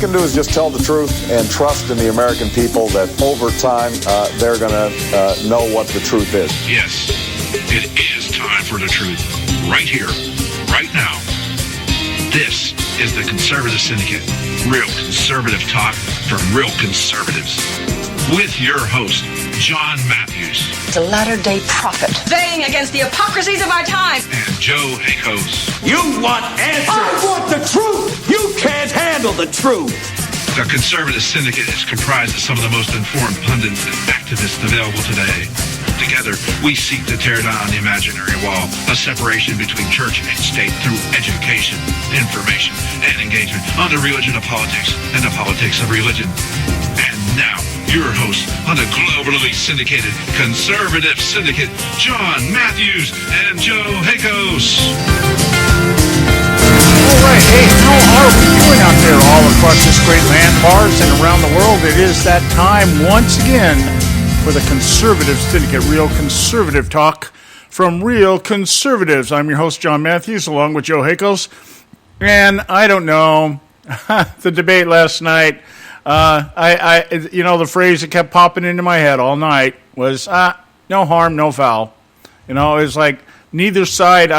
can do is just tell the truth and trust in the American people that over time they're going to know what the truth is. Yes, it is time for the truth. Right here, right now. This is the Conservative Syndicate. Real conservative talk from real conservatives. With your host, John Matthews. The latter-day prophet. Baying against the hypocrisies of our time. And Joe Hakos. You want answers. I want the truth. You can't handle the truth. The Conservative Syndicate is comprised of some of the most informed pundits and activists available today. Together, we seek to tear down the imaginary wall, a separation between church and state through education, information, and engagement on the religion of politics and the politics of religion. And now, your hosts on the globally syndicated Conservative Syndicate, John Matthews and Joe Hakos. All right, hey, how are we doing out there all across this great land, bars, and around the world? It is that time once again for the Conservative Syndicate, real conservative talk from real conservatives. I'm your host, John Matthews, along with Joe Hakos. And I don't know, the debate last night, the phrase that kept popping into my head all night was, no harm, no foul. You know, it was like neither side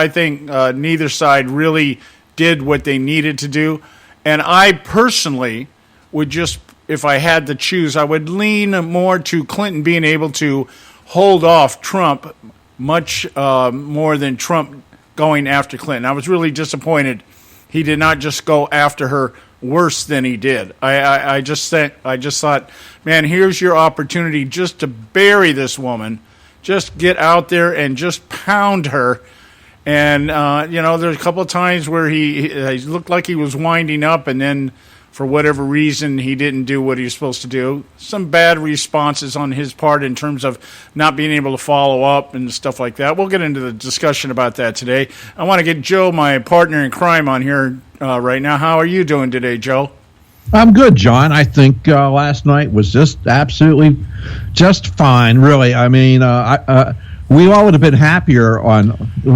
really did what they needed to do. And I personally would just, if I had to choose, I would lean more to Clinton being able to hold off Trump much more than Trump going after Clinton. I was really disappointed he did not just go after her worse than he did. I just thought, man, here's your opportunity just to bury this woman. Just get out there and just pound her. And, there's a couple of times where he looked like he was winding up, and then for whatever reason, he didn't do what he was supposed to do. Some bad responses on his part in terms of not being able to follow up and stuff like that. We'll get into the discussion about that today. I want to get Joe, my partner in crime, on here right now. How are you doing today, Joe? I'm good, John. I think last night was just absolutely just fine, really. I mean, we all would have been happier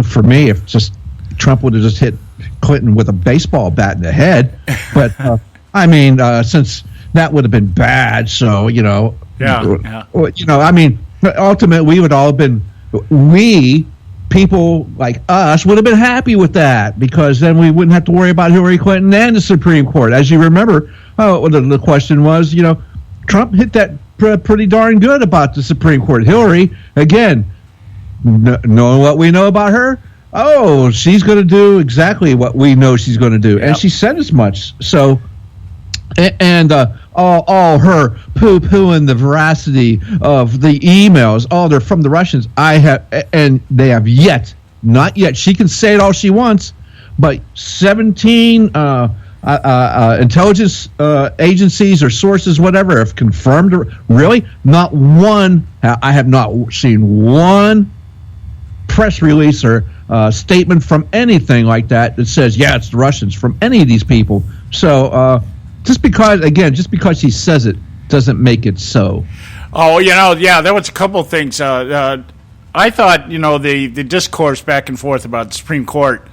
for me if just Trump would have just hit Clinton with a baseball bat in the head. But since that would have been bad, so ultimately we would all have been, people like us would have been happy with that, because then we wouldn't have to worry about Hillary Clinton and the Supreme Court. As you remember, the question was, Trump hit that pretty darn good about the Supreme Court. Hillary, again, knowing what we know about her, she's going to do exactly what we know she's going to do. Yep. And she said as much. So, and all her poo-pooing the veracity of the emails, they're from the Russians. And they have not yet. She can say it all she wants, but 17 intelligence agencies or sources, whatever, have confirmed. Really, not one. I have not seen one press release or statement from anything like that says, it's the Russians, from any of these people. So just because he says it doesn't make it so. There was a couple of things. I thought, the discourse back and forth about the Supreme Court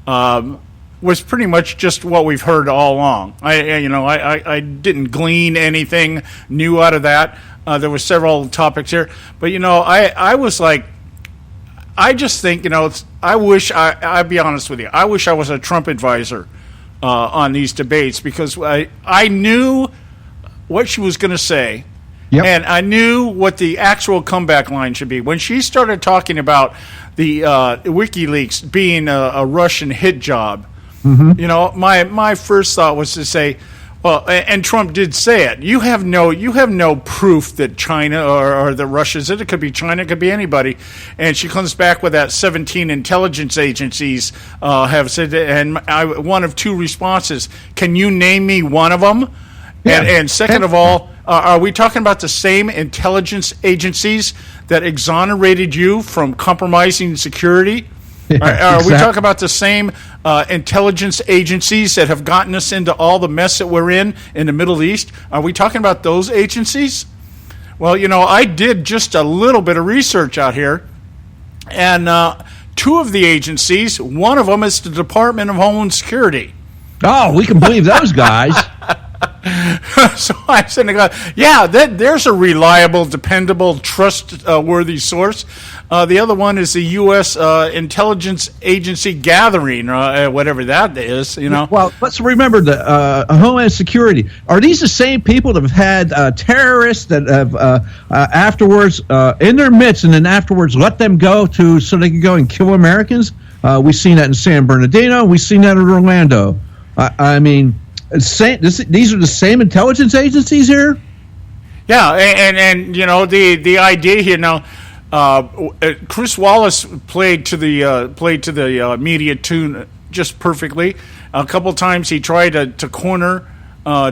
was pretty much just what we've heard all along. I didn't glean anything new out of that. There were several topics here, but I was like, I just think, I'll be honest with you, I wish I was a Trump advisor on these debates, because I knew what she was going to say. Yep. And I knew what the actual comeback line should be. When she started talking about the WikiLeaks being a Russian hit job, my first thought was to say, well, and Trump did say it. You have no proof that China or the Russians. It could be China, it could be anybody. And she comes back with that 17 intelligence agencies have said, and one of two responses. Can you name me one of them? Yeah. And second of all, are we talking about the same intelligence agencies that exonerated you from compromising security? Are we talking about the same intelligence agencies that have gotten us into all the mess that we're in the Middle East? Are we talking about those agencies? Well, I did just a little bit of research out here, and two of the agencies, one of them is the Department of Homeland Security. Oh, we can believe those guys. So I'm sitting there going, yeah, there's a reliable, dependable, trustworthy source. The other one is the U.S. Intelligence Agency gathering, whatever that is, Well, let's remember the Homeland Security. Are these the same people that have had terrorists that have afterwards in their midst and then afterwards let them go so they can go and kill Americans? We've seen that in San Bernardino. We've seen that in Orlando. I mean, these are the same intelligence agencies here? Yeah, and the idea here now, Chris Wallace played to the media tune just perfectly. A couple times he tried to corner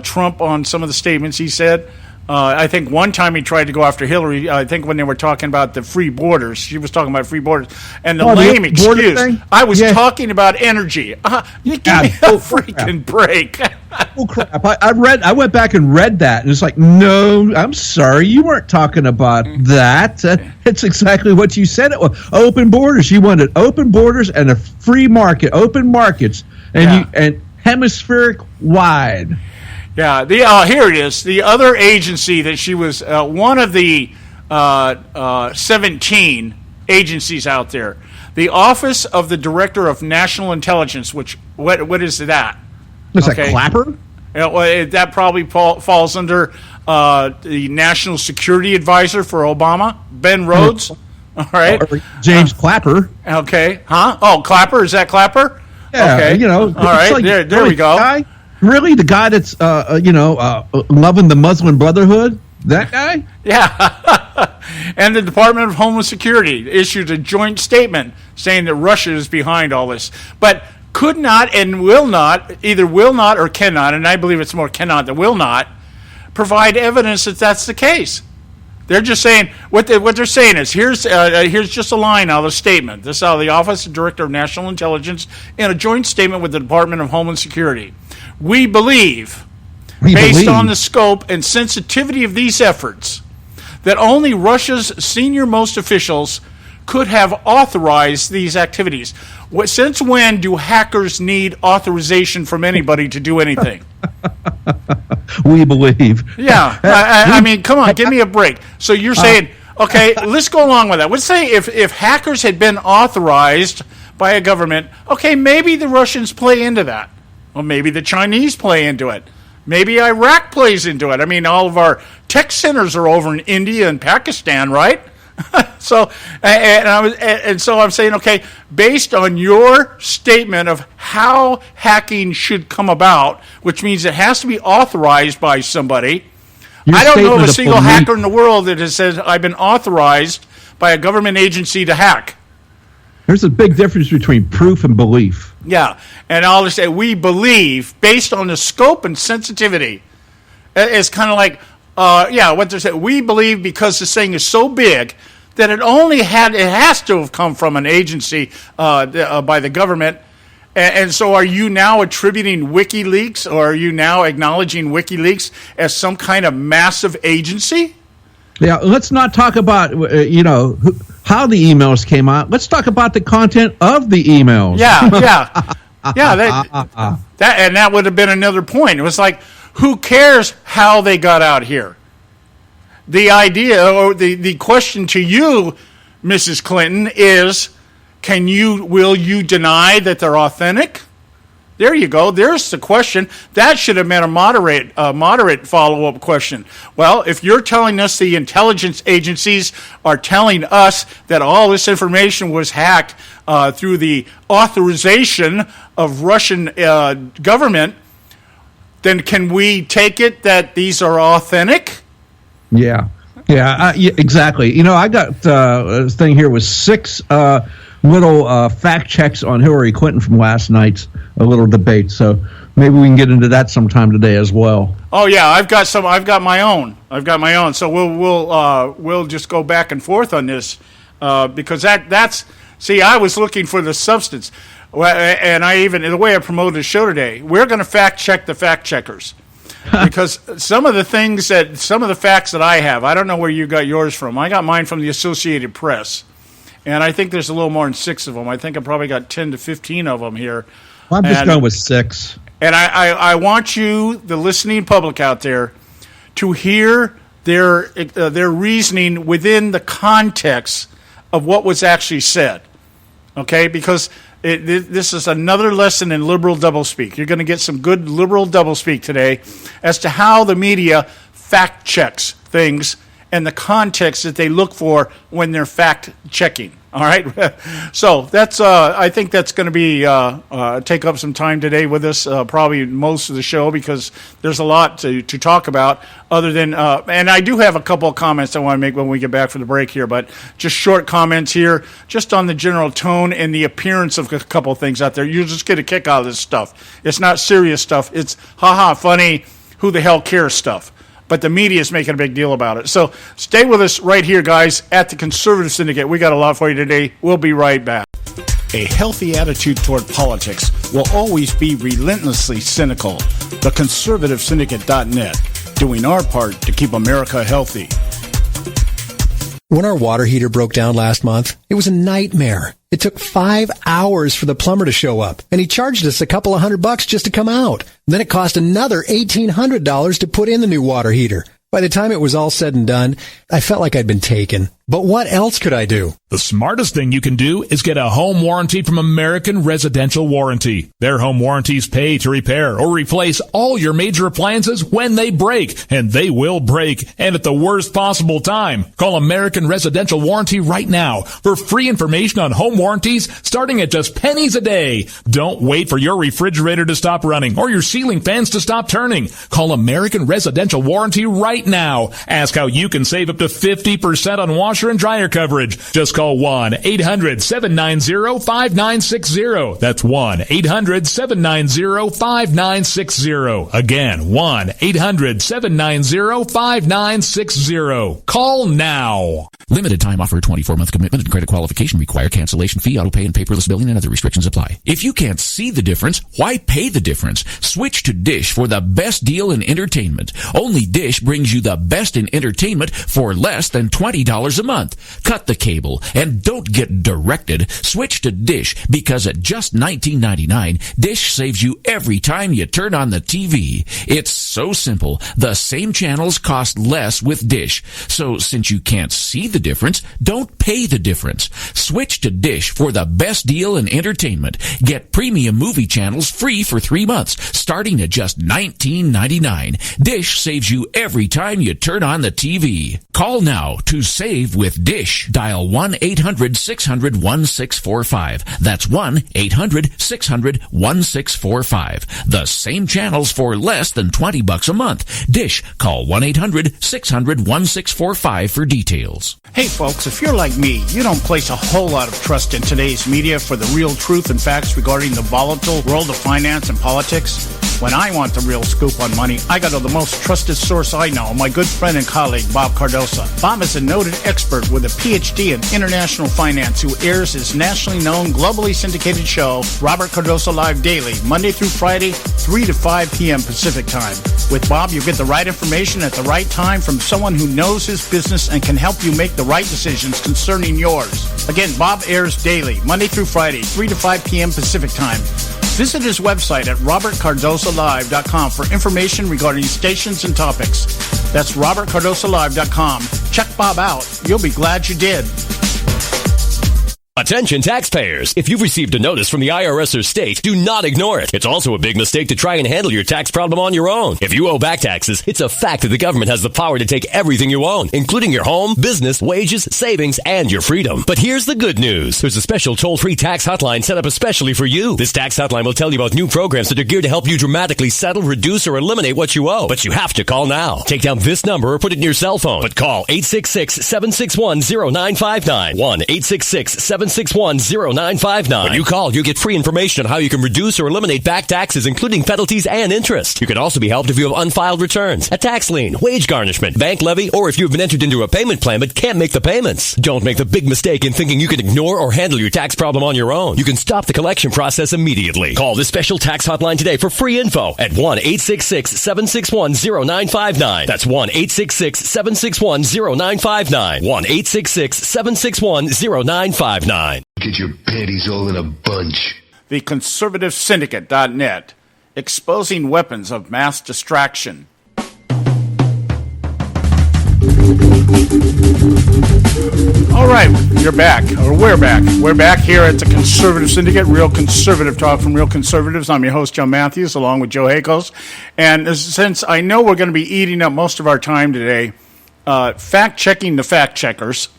Trump on some of the statements he said. I think one time he tried to go after Hillary. I think when they were talking about the free borders, she was talking about free borders, and the lame excuse. I was talking about energy. You give me a freaking break. Oh crap! I went back and read that, and it's like, no, I'm sorry, you weren't talking about that. It's exactly what you said. It was open borders. You wanted open borders and a free market, open markets, and hemispheric wide. Yeah, here it is. The other agency that she was one of the 17 agencies out there, the Office of the Director of National Intelligence. Which what is that? Is that Clapper? That probably falls under the National Security Advisor for Obama, Ben Rhodes. All right, or James Clapper. Okay, huh? Oh, Clapper, is that Clapper? Yeah, okay. All right, like, there we go. Guy? Really, the guy that's loving the Muslim Brotherhood? That guy? Yeah. And the Department of Homeland Security issued a joint statement saying that Russia is behind all this, but could not and will not, either will not or cannot, and I believe it's more cannot than will not, provide evidence that that's the case. They're just saying what they're saying is here's just a line out of the statement. This is out of the Office of Director of National Intelligence in a joint statement with the Department of Homeland Security. We believe, based on the scope and sensitivity of these efforts, that only Russia's senior-most officials could have authorized these activities. Since when do hackers need authorization from anybody to do anything? We believe. Yeah. I mean, come on, give me a break. So you're saying, okay, let's go along with that. Let's say if hackers had been authorized by a government, okay, maybe the Russians play into that. Well, maybe the Chinese play into it. Maybe Iraq plays into it. I mean, all of our tech centers are over in India and Pakistan, right? So I'm saying, okay, based on your statement of how hacking should come about, which means it has to be authorized by somebody. I don't know of a single hacker in the world that has said, I've been authorized by a government agency to hack. There's a big difference between proof and belief. Yeah, and I'll just say we believe based on the scope and sensitivity. It's kind of like, what they're saying. We believe because this thing is so big that it has to have come from an agency by the government. And so are you now attributing WikiLeaks, or are you now acknowledging WikiLeaks as some kind of massive agency? Yeah, let's not talk about, how the emails came out. Let's talk about the content of the emails. Yeah. That would have been another point. It was like, who cares how they got out here? The idea, or the question to you, Mrs. Clinton, is, will you deny that they're authentic? There you go. There's the question. That should have been a moderate follow-up question. Well, if you're telling us the intelligence agencies are telling us that all this information was hacked through the authorization of Russian government, then can we take it that these are authentic? Yeah, exactly. I got this thing here with 6 little fact checks on Hillary Clinton from last night's little debate. So maybe we can get into that sometime today as well. Oh yeah, I've got my own. So we'll just go back and forth on this because that's. See, I was looking for the substance, and the way I promoted the show today, we're going to fact check the fact checkers. Because some of the facts that I have, I don't know where you got yours from. I got mine from the Associated Press. And I think there's a little more than 6 of them. I think I probably got 10 to 15 of them here. Well, I'm just going with 6. And I want you, the listening public out there, to hear their reasoning within the context of what was actually said. Okay? Because this is another lesson in liberal doublespeak. You're going to get some good liberal doublespeak today as to how the media fact checks things and the context that they look for when they're fact checking. All right, so that's. I think that's going to be take up some time today with us, probably most of the show, because there's a lot to talk about. Other than, and I do have a couple of comments I want to make when we get back from the break here, but just short comments here, just on the general tone and the appearance of a couple of things out there. You just get a kick out of this stuff. It's not serious stuff. It's haha funny, who the hell cares stuff. But the media is making a big deal about it. So stay with us right here, guys, at the Conservative Syndicate. We got a lot for you today. We'll be right back. A healthy attitude toward politics will always be relentlessly cynical. TheConservativeSyndicate.net, doing our part to keep America healthy. When our water heater broke down last month, it was a nightmare. It took 5 hours for the plumber to show up, and he charged us a couple of $100 just to come out. Then it cost another $1,800 to put in the new water heater. By the time it was all said and done, I felt like I'd been taken. But what else could I do? The smartest thing you can do is get a home warranty from American Residential Warranty. Their home warranties pay to repair or replace all your major appliances when they break, and they will break, and at the worst possible time. Call American Residential Warranty right now for free information on home warranties starting at just pennies a day. Don't wait for your refrigerator to stop running or your ceiling fans to stop turning. Call American Residential Warranty right now. Ask how you can save up to 50% on washer and dryer coverage. Just call 1-800-790-5960. That's 1-800-790-5960. Again, 1-800-790-5960. Call now. Limited time offer, 24-month commitment and credit qualification require cancellation fee, auto pay, and paperless billing and other restrictions apply. If you can't see the difference, why pay the difference? Switch to Dish for the best deal in entertainment. Only Dish brings you the best in entertainment for less than $20 a month. Cut the cable and don't get directed. Switch to Dish because at just $19.99, Dish saves you every time you turn on the TV. It's so simple. The same channels cost less with Dish. So since you can't see the difference, don't pay the difference. Switch to Dish for the best deal in entertainment. Get premium movie channels free for 3 months, starting at just $19.99. Dish saves you every time you turn on the TV. Call now to save with Dish. Dial 1-800-600-1645. That's 1-800-600-1645. The same channels for less than $20 a month. Dish. Call 1-800-600-1645 for details. Hey folks, if you're like me, you don't place a whole lot of trust in today's media for the real truth and facts regarding the volatile world of finance and politics. When I want the real scoop on money, I go to the most trusted source I know, my good friend and colleague, Bob Cardoso. Bob is a noted expert with a PhD in international finance who airs his nationally known, globally syndicated show, Robert Cardoso Live Daily, Monday through Friday, 3 to 5 p.m. Pacific Time. With Bob, you get the right information at the right time from someone who knows his business and can help you make the right decisions concerning yours. Again, Bob airs daily, Monday through Friday, 3 to 5 p.m. Pacific Time. Visit his website at robertcardosolive.com for information regarding stations and topics. That's robertcardosolive.com. Check Bob out. You'll be glad you did. Attention taxpayers. If you've received a notice from the IRS or state, do not ignore it. It's also a big mistake to try and handle your tax problem on your own. If you owe back taxes, it's a fact that the government has the power to take everything you own, including your home, business, wages, savings, and your freedom. But here's the good news. There's a special toll-free tax hotline set up especially for you. This tax hotline will tell you about new programs that are geared to help you dramatically settle, reduce, or eliminate what you owe. But you have to call now. Take down this number or put it in your cell phone. But call 866-761-0959. 1-866-761-0959. When you call, you get free information on how you can reduce or eliminate back taxes, including penalties and interest. You can also be helped if you have unfiled returns, a tax lien, wage garnishment, bank levy, or if you've been entered into a payment plan but can't make the payments. Don't make the big mistake in thinking you can ignore or handle your tax problem on your own. You can stop the collection process immediately. Call this special tax hotline today for free info at 1-866-761-0959. That's 1-866-761-0959. 1-866-761-0959. Get your panties all in a bunch. TheConservativeSyndicate.net exposing weapons of mass distraction. All right, you're back, or we're back. We're back here at the Conservative Syndicate, Real Conservative Talk from Real Conservatives. I'm your host, John Matthews, along with Joe Hakos. And since I know we're going to be eating up most of our time today, fact-checking the fact-checkers,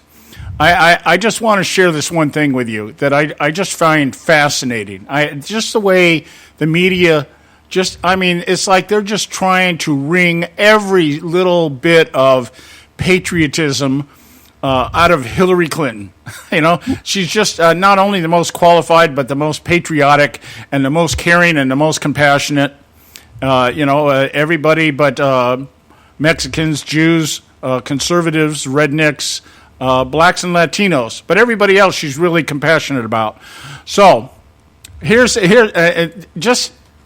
I just want to share this one thing with you that I just find fascinating. Just the way the media it's like they're just trying to wring every little bit of patriotism out of Hillary Clinton. She's just not only the most qualified, but the most patriotic and the most caring and the most compassionate. Everybody but Mexicans, Jews, conservatives, rednecks, blacks and Latinos, but everybody else she's really compassionate about. So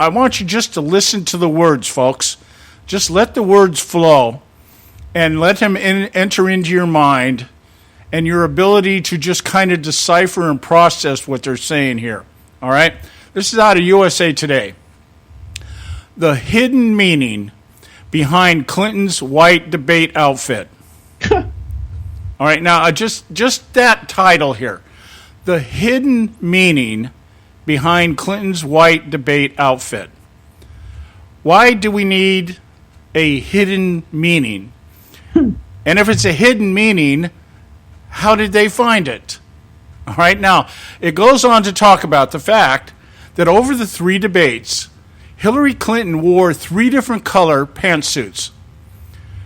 I want you just to listen to the words, folks. Just let the words flow and let him enter into your mind and your ability to just kind of decipher and process what they're saying here. All right? This is out of USA Today. The hidden meaning behind Clinton's white debate outfit. All right, now just that title here. The hidden meaning behind Clinton's white debate outfit. Why do we need a hidden meaning? And if it's a hidden meaning, how did they find it? All right, now, it goes on to talk about the fact that over the 3 debates, Hillary Clinton wore 3 different color pantsuits.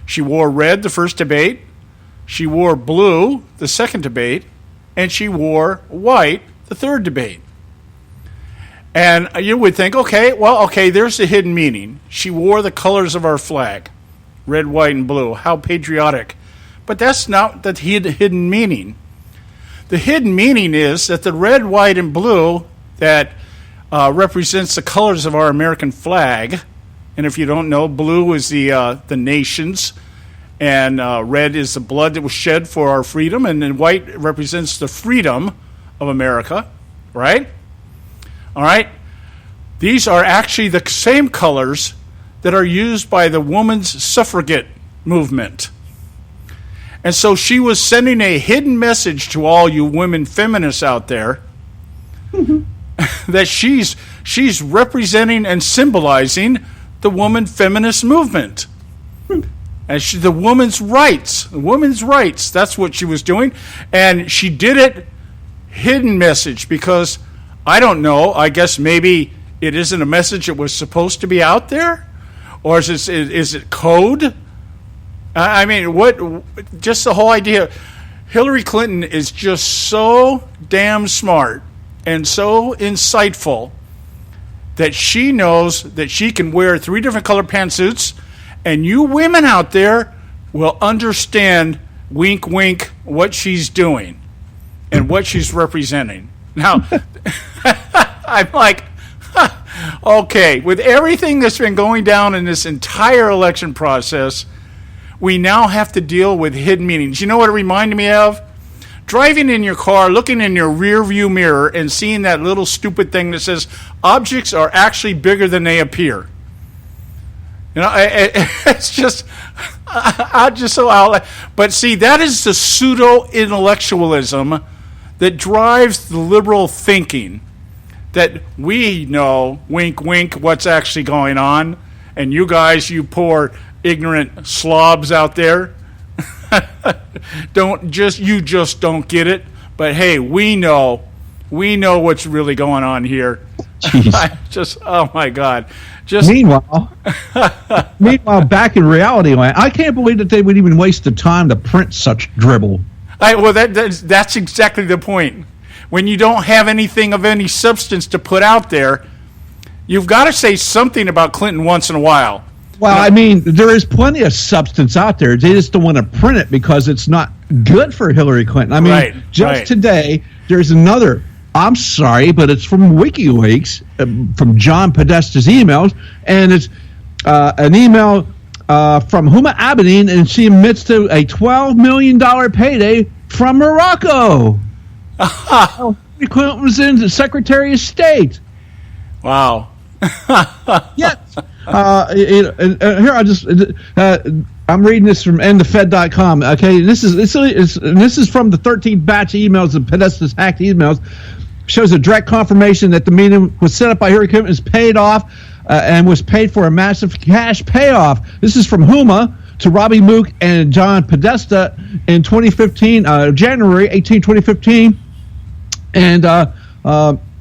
She wore red the first debate, she wore blue the second debate, and she wore white the third debate. And you would think, okay, there's the hidden meaning. She wore the colors of our flag, red, white, and blue. How patriotic. But that's not the hidden meaning. The hidden meaning is that the red, white, and blue that represents the colors of our American flag, and if you don't know, blue is the nation's, and red is the blood that was shed for our freedom, and then white represents the freedom of America, right? All right? These are actually the same colors that are used by the women's suffragette movement. And so she was sending a hidden message to all you women feminists out there that she's representing and symbolizing the woman feminist movement. And the women's rights, that's what she was doing. And she did it hidden message because, I don't know, I guess maybe it isn't a message that was supposed to be out there? Or is it code? I mean, just the whole idea. Hillary Clinton is just so damn smart and so insightful that she knows that she can wear 3 different color pantsuits, and you women out there will understand, wink, wink, what she's doing and what she's representing. Now, I'm like, okay, with everything that's been going down in this entire election process, we now have to deal with hidden meanings. You know what it reminded me of? Driving in your car, looking in your rear view mirror, and seeing that little stupid thing that says, objects are actually bigger than they appear. You know, it's just, but see, that is the pseudo-intellectualism that drives the liberal thinking, that we know, wink, wink, what's actually going on, and you guys, you poor ignorant slobs out there, you just don't get it. But hey, we know what's really going on here. Oh my God. Meanwhile, back in reality land, I can't believe that they would even waste the time to print such dribble. That's exactly the point. When you don't have anything of any substance to put out there, you've got to say something about Clinton once in a while. Well, I mean, there is plenty of substance out there. They just don't want to print it because it's not good for Hillary Clinton. I mean, today, there's another, I'm sorry, but it's from WikiLeaks, from John Podesta's emails, and it's an email from Huma Abedin, and she admits to a $12 million payday from Morocco. Hillary Clinton was in the Secretary of State. Wow. Yes. Here I just I'm reading this from endthefed.com. Okay, this is from the 13th batch of emails of Podesta's hacked emails. Shows a direct confirmation that the meeting was set up by Hillary Clinton, is paid off, and was paid for a massive cash payoff. This is from Huma to Robbie Mook and John Podesta in 2015, January 18, 2015, and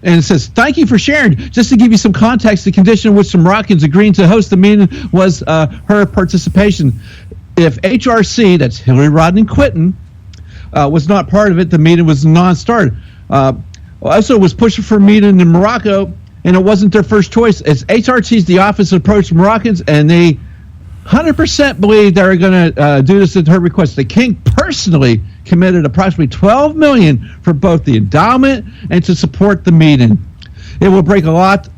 it says, thank you for sharing. Just to give you some context, the condition in which some Moroccans agreed to host the meeting was her participation. If HRC, that's Hillary Rodham Clinton, was not part of it, the meeting was non-starter. Also was pushing for a meeting in Morocco, and it wasn't their first choice. As HRC's the office approached Moroccans, and they 100% believe they're going to do this at her request. The king personally committed approximately $12 million for both the endowment and to support the meeting. It will break a lot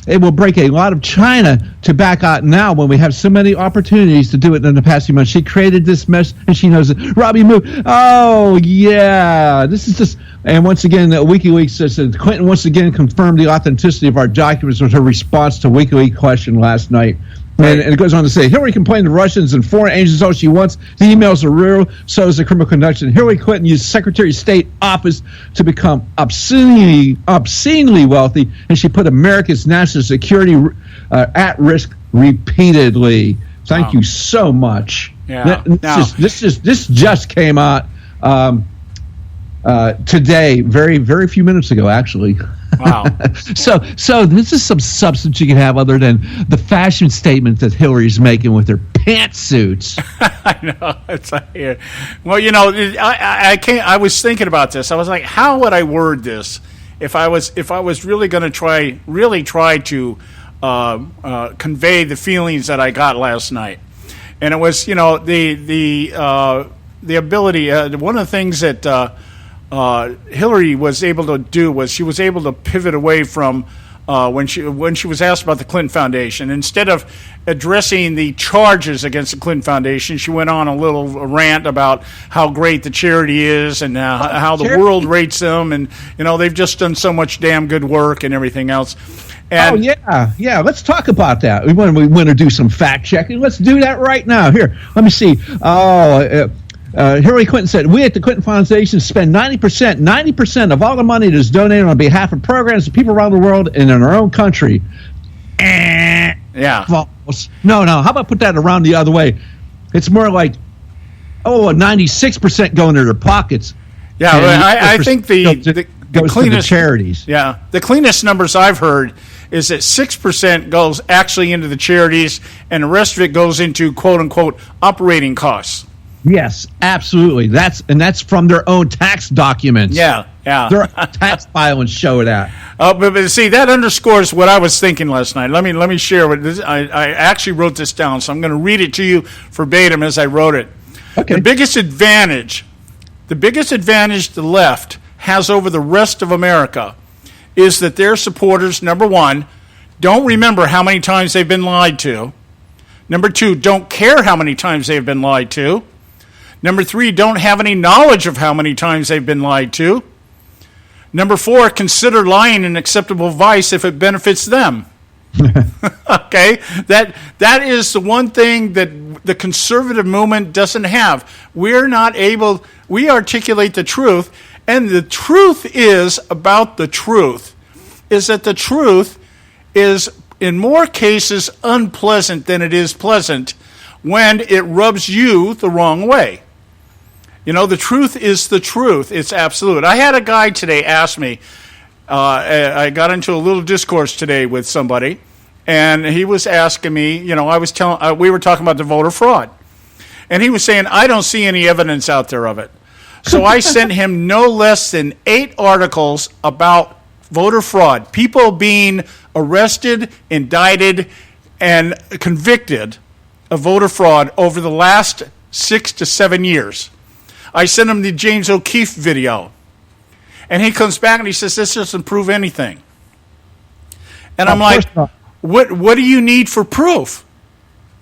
of China to back out now when we have so many opportunities to do it in the past few months. She created this mess, and she knows it. Robbie Mook, oh, yeah. This is just, and once again, WikiLeaks says that Clinton once again confirmed the authenticity of our documents with her response to WikiLeaks question last night. And it goes on to say, Hillary complained to Russians and foreign agents all she wants. The emails are real, so is the criminal conduction. Hillary Clinton used Secretary of State office to become obscenely wealthy, and she put America's national security at risk repeatedly. Thank you so much. Yeah. This just came out today, very, very few minutes ago, actually. Wow. So this is some substance you can have other than the fashion statement that Hillary's making with her pantsuits. I know. It's like, well, you know, I can't. I was thinking about this. I was like, how would I word this if I was really going to try to convey the feelings that I got last night? And it was, you know, the ability. One of the things that Hillary was able to do was she was able to pivot away from when she was asked about the Clinton Foundation. Instead of addressing the charges against the Clinton Foundation, she went on a little rant about how great the charity is and how the world rates them, and you know they've just done so much damn good work and everything else. And yeah. Let's talk about that. We want to do some fact checking. Let's do that right now. Here, let me see. Hillary Clinton said, we at the Clinton Foundation spend 90% of all the money that is donated on behalf of programs to people around the world and in our own country. Yeah. False. No. How about put that around the other way? It's more like, 96% go into their pockets. Yeah, I think the cleanest to the charities. Yeah, the cleanest numbers I've heard is that 6% goes actually into the charities, and the rest of it goes into quote unquote operating costs. Yes, absolutely. That's from their own tax documents. Yeah. Their tax filings show that. But see, that underscores what I was thinking last night. Let me share what this. I actually wrote this down, so I'm going to read it to you verbatim as I wrote it. Okay. The biggest advantage the left has over the rest of America is that their supporters, number one, don't remember how many times they've been lied to. Number two, don't care how many times they've been lied to. Number three, don't have any knowledge of how many times they've been lied to. Number four, consider lying an acceptable vice if it benefits them. Okay? That is the one thing that the conservative movement doesn't have. We articulate the truth, and the truth is about the truth, is that the truth is, in more cases, unpleasant than it is pleasant when it rubs you the wrong way. You know, the truth is the truth. It's absolute. I had a guy today ask me, I got into a little discourse today with somebody, and he was asking me, you know, we were talking about the voter fraud. And he was saying, I don't see any evidence out there of it. So I sent him no less than 8 articles about voter fraud, people being arrested, indicted, and convicted of voter fraud over the last 6 to 7 years. I sent him the James O'Keefe video. And he comes back and he says, this doesn't prove anything. And I'm like, what do you need for proof?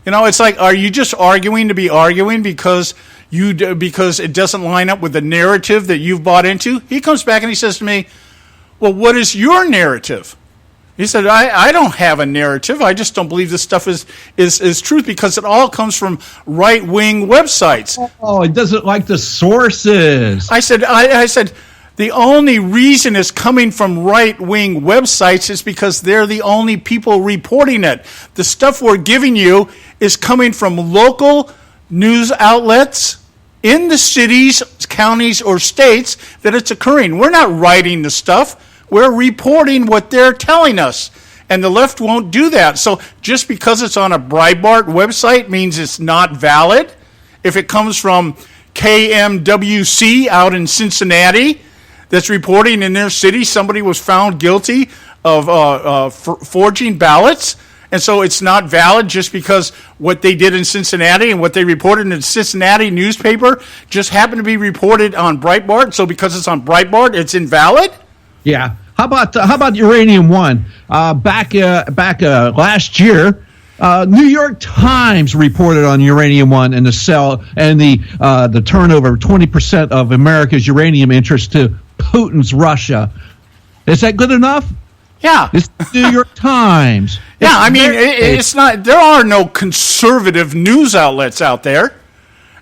You know, it's like, are you just arguing to be arguing because it doesn't line up with the narrative that you've bought into? He comes back and he says to me, well, what is your narrative? He said, I don't have a narrative. I just don't believe this stuff is truth because it all comes from right-wing websites. Oh, it doesn't like the sources. I said, the only reason it's coming from right-wing websites is because they're the only people reporting it. The stuff we're giving you is coming from local news outlets in the cities, counties, or states that it's occurring. We're not writing the stuff. We're reporting what they're telling us, and the left won't do that. So just because it's on a Breitbart website means it's not valid. If it comes from KMWC out in Cincinnati that's reporting in their city somebody was found guilty of forging ballots, and so it's not valid just because what they did in Cincinnati and what they reported in the Cincinnati newspaper just happened to be reported on Breitbart. So because it's on Breitbart, it's invalid? Yeah. How about Uranium One? Back last year, New York Times reported on Uranium One and the sell and the turnover of 20% of America's uranium interest to Putin's Russia. Is that good enough? Yeah. It's New York Times. Yeah, I mean, it's not. There are no conservative news outlets out there.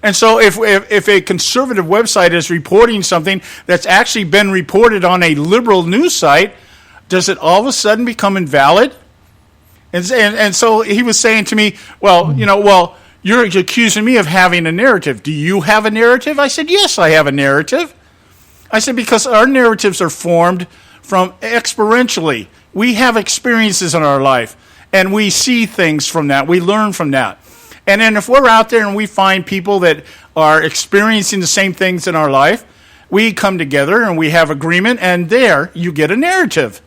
And so if a conservative website is reporting something that's actually been reported on a liberal news site, does it all of a sudden become invalid? And so he was saying to me, well, you're accusing me of having a narrative. Do you have a narrative? I said, yes, I have a narrative. I said, because our narratives are formed from experientially. We have experiences in our life, and we see things from that. We learn from that. And then if we're out there and we find people that are experiencing the same things in our life, we come together and we have agreement, and there you get a narrative.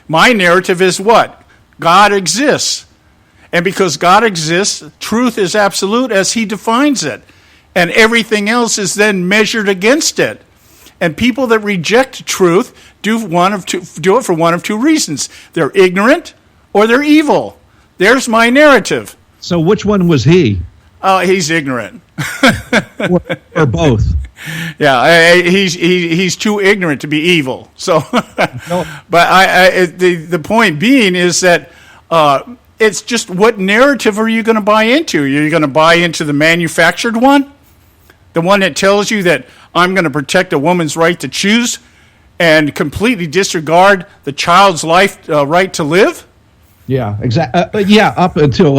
My narrative is what? God exists. And because God exists, truth is absolute as he defines it. And everything else is then measured against it. And people that reject truth do it for one of two reasons. They're ignorant or they're evil. There's my narrative. So which one was he? He's ignorant. or both. Yeah, he's too ignorant to be evil. So, no. But the point being is that it's just what narrative are you going to buy into? Are you going to buy into the manufactured one? The one that tells you that I'm going to protect a woman's right to choose and completely disregard the child's life right to live? Yeah, exactly. Up until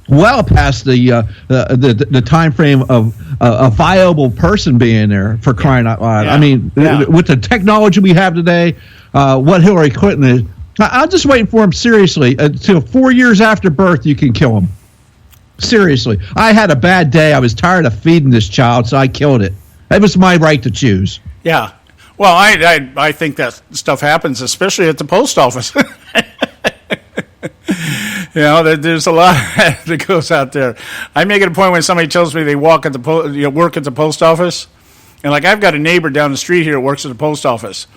well past the time frame of a viable person being there, for crying out loud. Yeah. I mean, with the technology we have today, what Hillary Clinton is, I'm just waiting for him seriously. Until 4 years after birth, you can kill him. Seriously, I had a bad day. I was tired of feeding this child, so I killed it. It was my right to choose. Yeah. Well, I think that stuff happens, especially at the post office. There's a lot that goes out there. I make it a point when somebody tells me they work at the post office, and I've got a neighbor down the street here that works at the post office,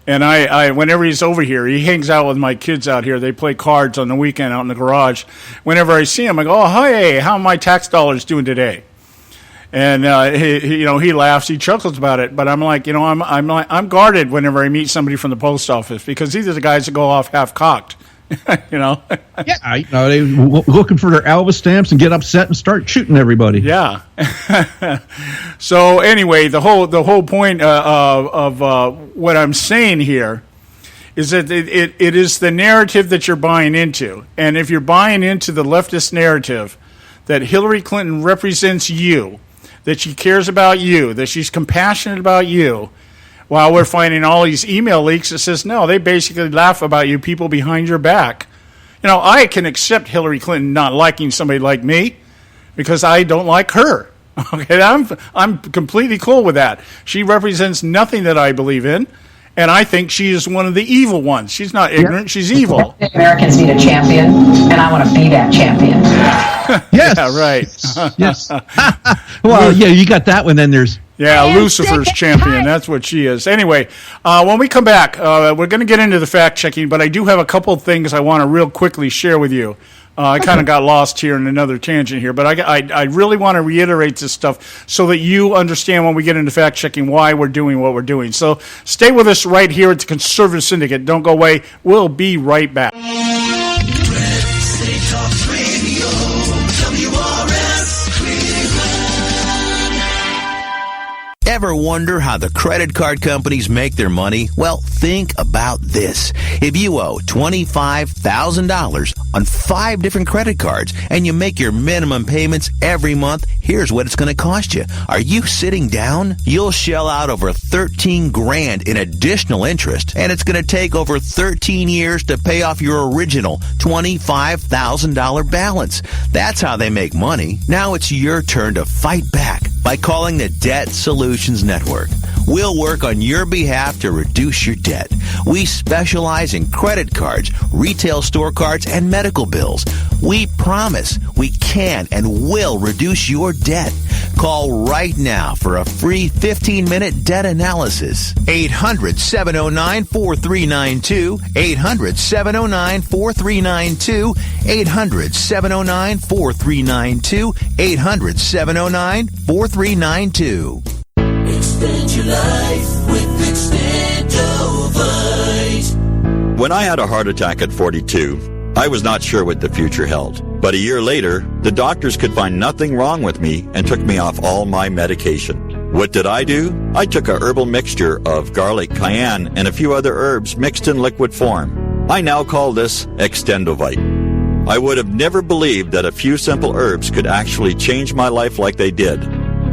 and I whenever he's over here, he hangs out with my kids out here. They play cards on the weekend out in the garage. Whenever I see him, I go, "Oh, hey, how are my tax dollars doing today?" And he laughs, he chuckles about it. But I'm like, I'm guarded whenever I meet somebody from the post office because these are the guys that go off half cocked. Yeah, they looking for their Elvis stamps and get upset and start shooting everybody. Yeah. So anyway, the whole point of what I'm saying here is that it is the narrative that you're buying into, and if you're buying into the leftist narrative that Hillary Clinton represents you, that she cares about you, that she's compassionate about you. While we're finding all these email leaks that says, no, they basically laugh about you people behind your back. I can accept Hillary Clinton not liking somebody like me because I don't like her. Okay, I'm completely cool with that. She represents nothing that I believe in, and I think she is one of the evil ones. She's not ignorant, she's evil. Americans need a champion, and I want to be that champion. Yes. Yeah, right. Yes. Well, yeah, you got that one. Then there's... Yeah, Lucifer's champion. That's what she is. Anyway, when we come back, we're going to get into the fact-checking, but I do have a couple of things I want to real quickly share with you. I kind of got lost here in another tangent here, but I really want to reiterate this stuff so that you understand when we get into fact-checking why we're doing what we're doing. So stay with us right here at the Conservative Syndicate. Don't go away. We'll be right back. Ever wonder how the credit card companies make their money? Well, think about this. If you owe $25,000 on 5 different credit cards and you make your minimum payments every month, here's what it's going to cost you. Are you sitting down? You'll shell out over $13,000 in additional interest, and it's going to take over 13 years to pay off your original $25,000 balance. That's how they make money. Now it's your turn to fight back by calling the Debt Solutions Network. We'll work on your behalf to reduce your debt. We specialize in credit cards, retail store cards, and medical bills. We promise we can and will reduce your debt. Call right now for a free 15-minute debt analysis. 800-709-4392. 800-709-4392. 800-709-4392. 800-709-4392. Extend your life with Extendovite. When I had a heart attack at 42, I was not sure what the future held. But a year later, the doctors could find nothing wrong with me and took me off all my medication. What did I do? I took a herbal mixture of garlic, cayenne, and a few other herbs mixed in liquid form. I now call this Extendovite. I would have never believed that a few simple herbs could actually change my life like they did.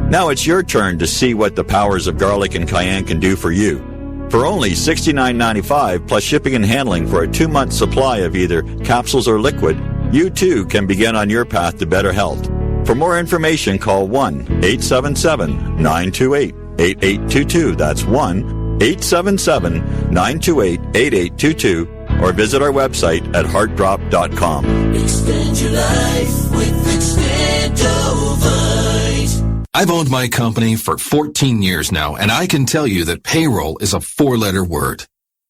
Now it's your turn to see what the powers of garlic and cayenne can do for you. For only $69.95 plus shipping and handling for a 2-month supply of either capsules or liquid, you too can begin on your path to better health. For more information, call 1-877-928-8822. That's 1-877-928-8822. Or visit our website at heartdrop.com. Extend your life with Extendovite. I've owned my company for 14 years now, and I can tell you that payroll is a 4-letter word.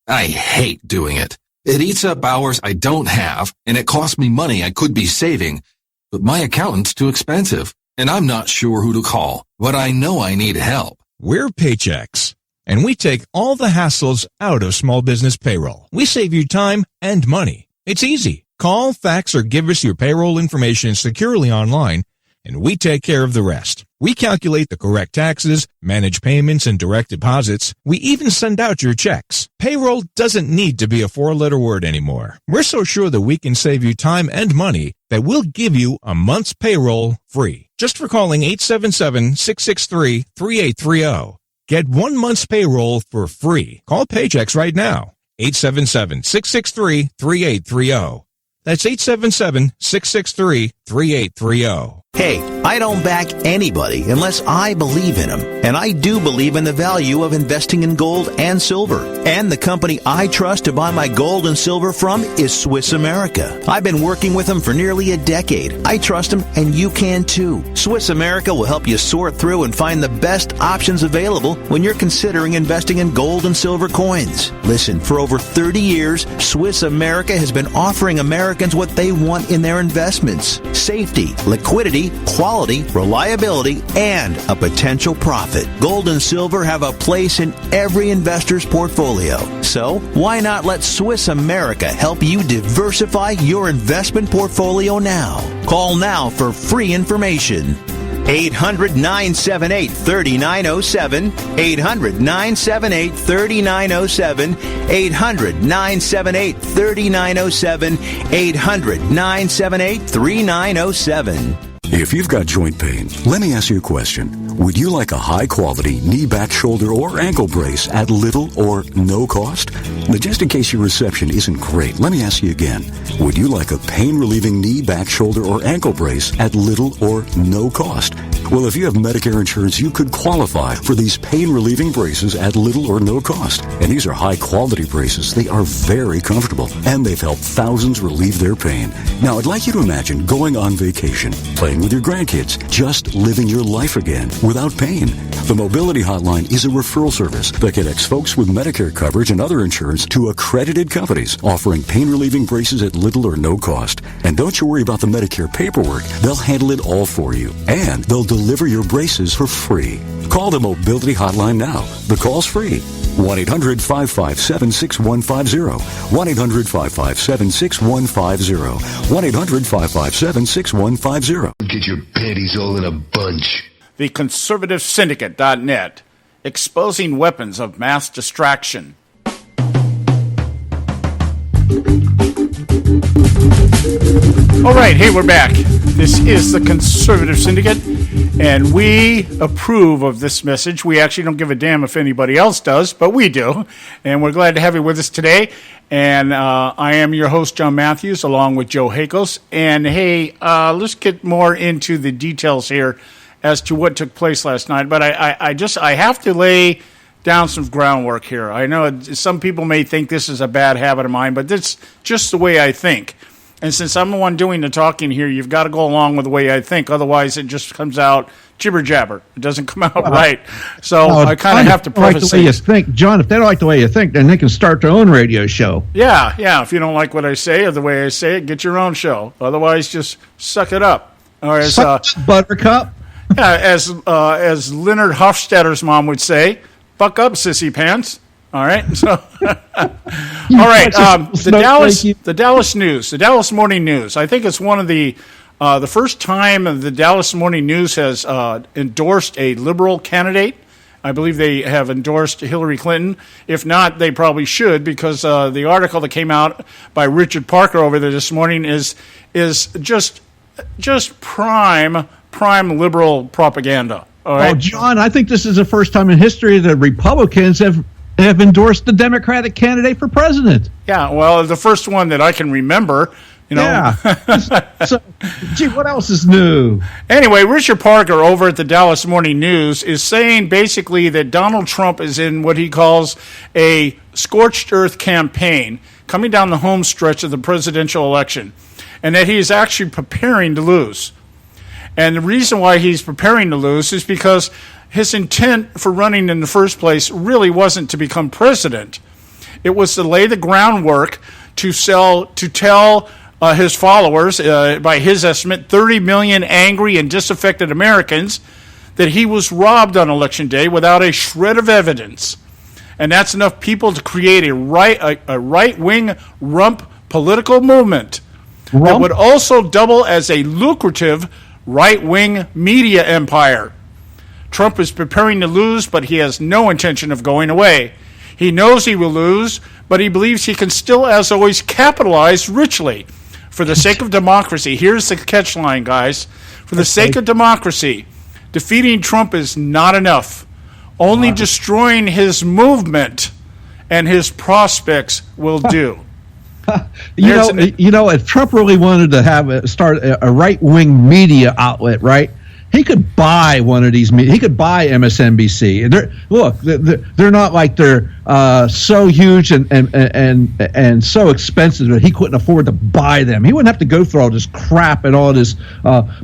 I hate doing it. It eats up hours I don't have, and it costs me money I could be saving. But my accountant's too expensive, and I'm not sure who to call, but I know I need help. We're Paychex, and we take all the hassles out of small business payroll. We save you time and money. It's easy. Call, fax, or give us your payroll information securely online, and we take care of the rest. We calculate the correct taxes, manage payments and direct deposits. We even send out your checks. Payroll doesn't need to be a 4-letter word anymore. We're so sure that we can save you time and money that we'll give you a month's payroll free. Just for calling 877-663-3830. Get 1 month's payroll for free. Call Paychex right now. 877-663-3830. That's 877-663-3830. Hey, I don't back anybody unless I believe in them. And I do believe in the value of investing in gold and silver. And the company I trust to buy my gold and silver from is Swiss America. I've been working with them for nearly a decade. I trust them, and you can too. Swiss America will help you sort through and find the best options available when you're considering investing in gold and silver coins. Listen, for over 30 years, Swiss America has been offering Americans what they want in their investments: safety, liquidity, quality, reliability, and a potential profit. Gold and silver have a place in every investor's portfolio. So, why not let Swiss America help you diversify your investment portfolio now? Call now for free information. 800-978-3907. 800-978-3907. 800-978-3907. 800-978-3907. If you've got joint pain, let me ask you a question. Would you like a high-quality knee, back, shoulder, or ankle brace at little or no cost? But just in case your reception isn't great, let me ask you again. Would you like a pain-relieving knee, back, shoulder, or ankle brace at little or no cost? Well, if you have Medicare insurance, you could qualify for these pain-relieving braces at little or no cost. And these are high-quality braces. They are very comfortable, and they've helped thousands relieve their pain. Now, I'd like you to imagine going on vacation, playing with your grandkids, just living your life again without pain. The Mobility Hotline is a referral service that connects folks with Medicare coverage and other insurance to accredited companies offering pain-relieving braces at little or no cost. And don't you worry about the Medicare paperwork. They'll handle it all for you. And they'll deliver your braces for free. Call the Mobility Hotline now. The call's free. 1-800-557-6150. 1-800-557-6150. 1-800-557-6150. Get your panties all in a bunch. The Conservative Syndicate.net, exposing weapons of mass distraction. All right, hey, we're back. This is the Conservative Syndicate, and we approve of this message. We actually don't give a damn if anybody else does, but we do, and we're glad to have you with us today. And I am your host, John Matthews, along with Joe Hakos. And hey, let's get more into the details here as to what took place last night. But I have to lay down some groundwork here. I know some people may think this is a bad habit of mine, but that's just the way I think. And since I'm the one doing the talking here, you've got to go along with the way I think. Otherwise, it just comes out jibber-jabber. It doesn't come out right. So I kind of have to preface the way you think. John, if they don't like the way you think, then they can start their own radio show. Yeah. If you don't like what I say or the way I say it, get your own show. Otherwise, just suck it up. Or as Buttercup. Yeah, as Leonard Hofstadter's mom would say, "Fuck up, sissy pants." All right. So, all right. The Dallas News, the Dallas Morning News. I think it's one of the first time the Dallas Morning News has endorsed a liberal candidate. I believe they have endorsed Hillary Clinton. If not, they probably should, because the article that came out by Richard Parker over there this morning is just prime liberal propaganda. All right? Oh, John, I think this is the first time in history that Republicans have endorsed the Democratic candidate for president. Yeah, well, the first one that I can remember, you know. Yeah. So, gee, what else is new? Anyway, Richard Parker over at the Dallas Morning News is saying basically that Donald Trump is in what he calls a scorched earth campaign coming down the home stretch of the presidential election, and that he is actually preparing to lose. And the reason why he's preparing to lose is because his intent for running in the first place really wasn't to become president. It was to lay the groundwork to tell his followers, by his estimate, 30 million angry and disaffected Americans, that he was robbed on Election Day without a shred of evidence. And that's enough people to create a right-wing rump political movement that would also double as a lucrative right-wing media empire. Trump is preparing to lose, but he has no intention of going away. He knows he will lose, but he believes he can still, as always, capitalize richly. For the sake of democracy, here's the catch line, guys. For the sake of democracy, defeating Trump is not enough. Only destroying his movement and his prospects will do. If Trump really wanted to start a right-wing media outlet, right? He could buy one of these. He could buy MSNBC. They're not like they're so huge and so expensive that he couldn't afford to buy them. He wouldn't have to go through all this crap and all this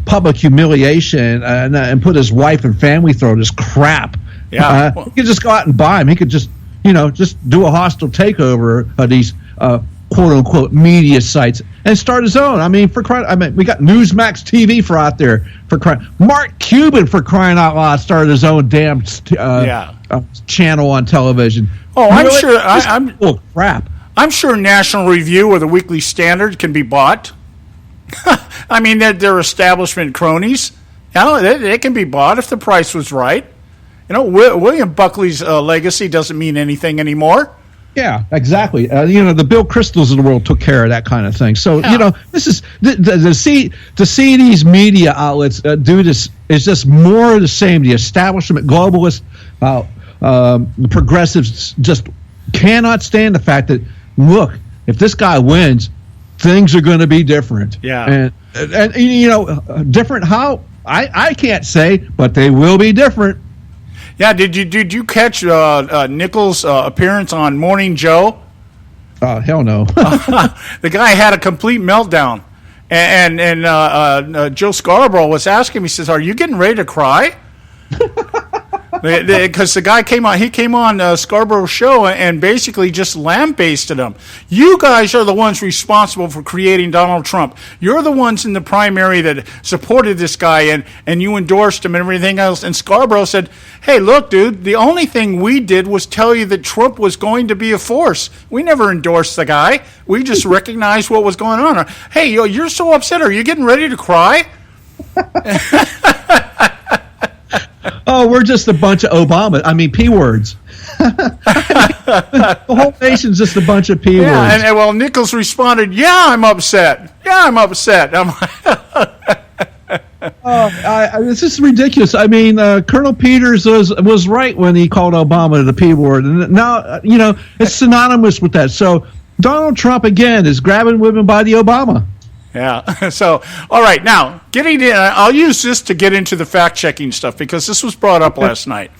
public humiliation and put his wife and family through all this crap. Yeah, he could just go out and buy them. He could just do a hostile takeover of these quote unquote media sites and start his own. I mean, we got Newsmax TV for out there for crying. Mark Cuban, for crying out loud, started his own damn channel on television. Oh, I'm sure. Oh crap! I'm sure National Review or the Weekly Standard can be bought. I mean, they're establishment cronies. They can be bought if the price was right. William Buckley's legacy doesn't mean anything anymore. Yeah, exactly. The Bill Cristols of the world took care of that kind of thing. So, this is to see these media outlets do this is just more of the same. The establishment, globalists, the progressives just cannot stand the fact that, look, if this guy wins, things are going to be different. Yeah. And different how? I can't say, but they will be different. Yeah, did you catch Nichols' appearance on Morning Joe? Hell no. The guy had a complete meltdown, and Joe Scarborough was asking him. He says, "Are you getting ready to cry?" Because the guy came on Scarborough's show and basically just lambasted him. You guys are the ones responsible for creating Donald Trump. You're the ones in the primary that supported this guy and you endorsed him and everything else. And Scarborough said, hey, look, dude, the only thing we did was tell you that Trump was going to be a force. We never endorsed the guy. We just recognized what was going on. Hey, you're so upset. Are you getting ready to cry? Oh, we're just a bunch of P words. The whole nation's just a bunch of P words. And well, Nichols responded, yeah, I'm upset. This is ridiculous. I mean, Colonel Peters was right when he called Obama the P word. And now, it's synonymous with that. So Donald Trump, again, is grabbing women by the Obama. Yeah. So, all right. Now, I'll use this to get into the fact-checking stuff because this was brought up last night.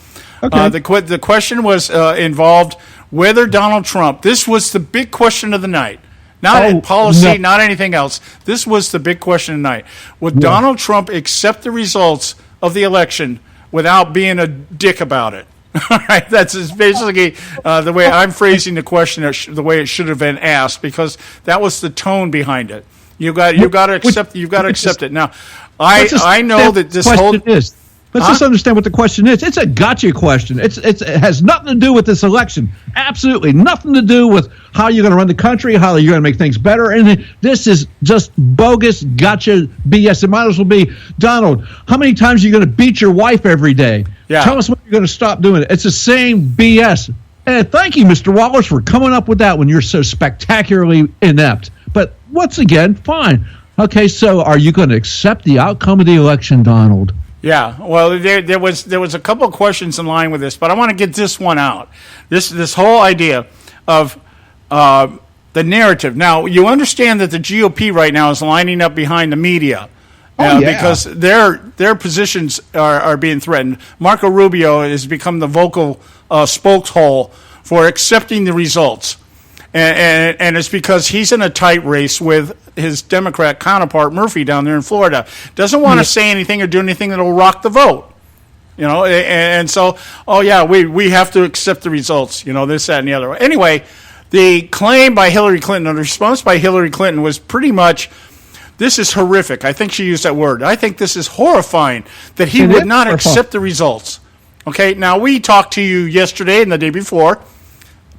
Okay. The question was involved whether Donald Trump, this was the big question of the night. Not policy, not anything else. This was the big question tonight. Would Donald Trump accept the results of the election without being a dick about it? All right, that's basically the way I'm phrasing the question, the way it should have been asked, because that was the tone behind it. You've got to accept it. Now, I know that this whole is. Let's just understand what the question is. It's a gotcha question. It has nothing to do with this election. Absolutely nothing to do with how you're going to run the country, how you're going to make things better. And this is just bogus gotcha BS. It might as well be, Donald, how many times are you going to beat your wife every day? Yeah. Tell us when you're going to stop doing it. It's the same BS. And thank you, Mr. Wallace, for coming up with that when you're so spectacularly inept. But once again, fine. Okay, so are you going to accept the outcome of the election, Donald? Yeah, well, there was a couple of questions in line with this, but I want to get this one out. This whole idea of the narrative. Now, you understand that the GOP right now is lining up behind the media because their positions are being threatened. Marco Rubio has become the vocal spokeshole for accepting the results. And it's because he's in a tight race with his Democrat counterpart, Murphy, down there in Florida. Doesn't want to say anything or do anything that will rock the vote. And so, we have to accept the results, this, that, and the other. Anyway, the claim by Hillary Clinton, or the response by Hillary Clinton was pretty much, this is horrific. I think she used that word. I think this is horrifying that he would not accept the results. Okay, now we talked to you yesterday and the day before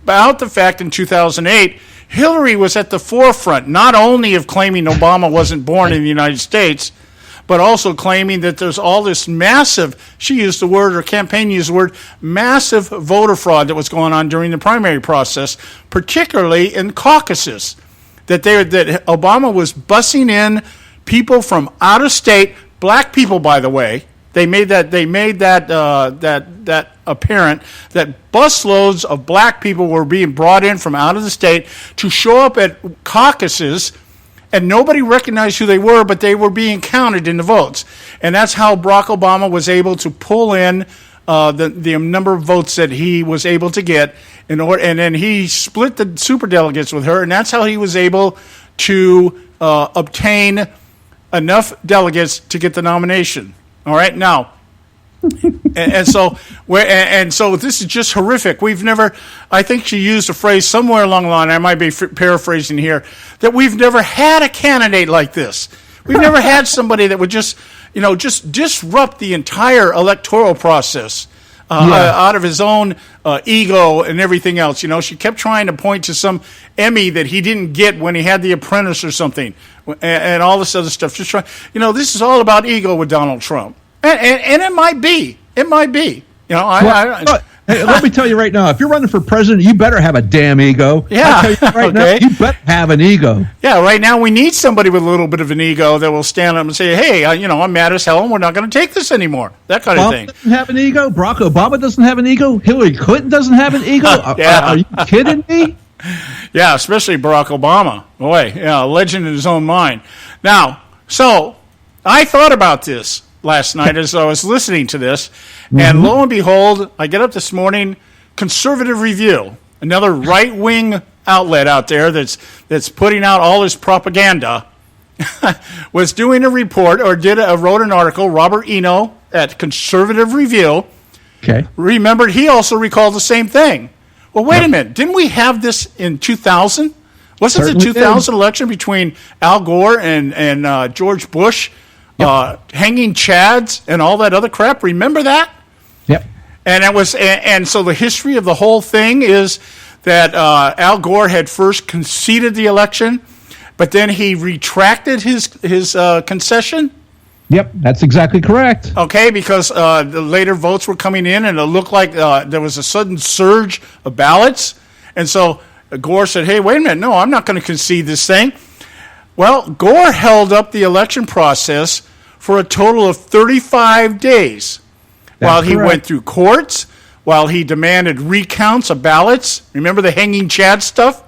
about the fact in 2008, Hillary was at the forefront not only of claiming Obama wasn't born in the United States, but also claiming that there's all this massive, she used the word, her campaign used the word, massive voter fraud that was going on during the primary process, particularly in caucuses, that Obama was busing in people from out of state, black people, by the way. They made that apparent that busloads of black people were being brought in from out of the state to show up at caucuses, and nobody recognized who they were, but they were being counted in the votes. And that's how Barack Obama was able to pull in the number of votes that he was able to get, and then he split the superdelegates with her, and that's how he was able to obtain enough delegates to get the nomination. All right, now, and so this is just horrific. We've never, I think she used a phrase somewhere along the line, I might be paraphrasing here, that we've never had a candidate like this. We've never had somebody that would just disrupt the entire electoral process out of his own ego and everything else. She kept trying to point to some Emmy that he didn't get when he had The Apprentice or something, and all this other stuff. Just trying, this is all about ego with Donald Trump, and it might be. It might be. Hey, let me tell you right now, if you're running for president, you better have a damn ego. Yeah. I tell you right now, you better have an ego. Yeah, right now we need somebody with a little bit of an ego that will stand up and say, hey, I'm mad as hell and we're not going to take this anymore. That kind of thing. Doesn't have an ego. Barack Obama doesn't have an ego. Hillary Clinton doesn't have an ego. Are you kidding me? Yeah, especially Barack Obama. Boy, a legend in his own mind. Now, so I thought about this last night as I was listening to this, and lo and behold, I get up this morning, Conservative Review, another right-wing outlet out there that's putting out all this propaganda, was doing a report, or wrote an article, Robert Eno at Conservative Review, Okay. remembered he also recalled the same thing. Well, wait a minute. Didn't we have this in 2000? Wasn't Certainly the 2000 election between Al Gore and George Bush hanging chads and all that other crap? Remember that? Yep. And it was, and so the history of the whole thing is that Al Gore had first conceded the election, but then he retracted his concession. Yep, that's exactly correct. Okay, because the later votes were coming in, and it looked like there was a sudden surge of ballots, and so Gore said, "Hey, wait a minute! No, I'm not going to concede this thing." Well, Gore held up the election process for a total of 35 days. While he went through courts, while he demanded recounts of ballots. Remember the hanging chad stuff?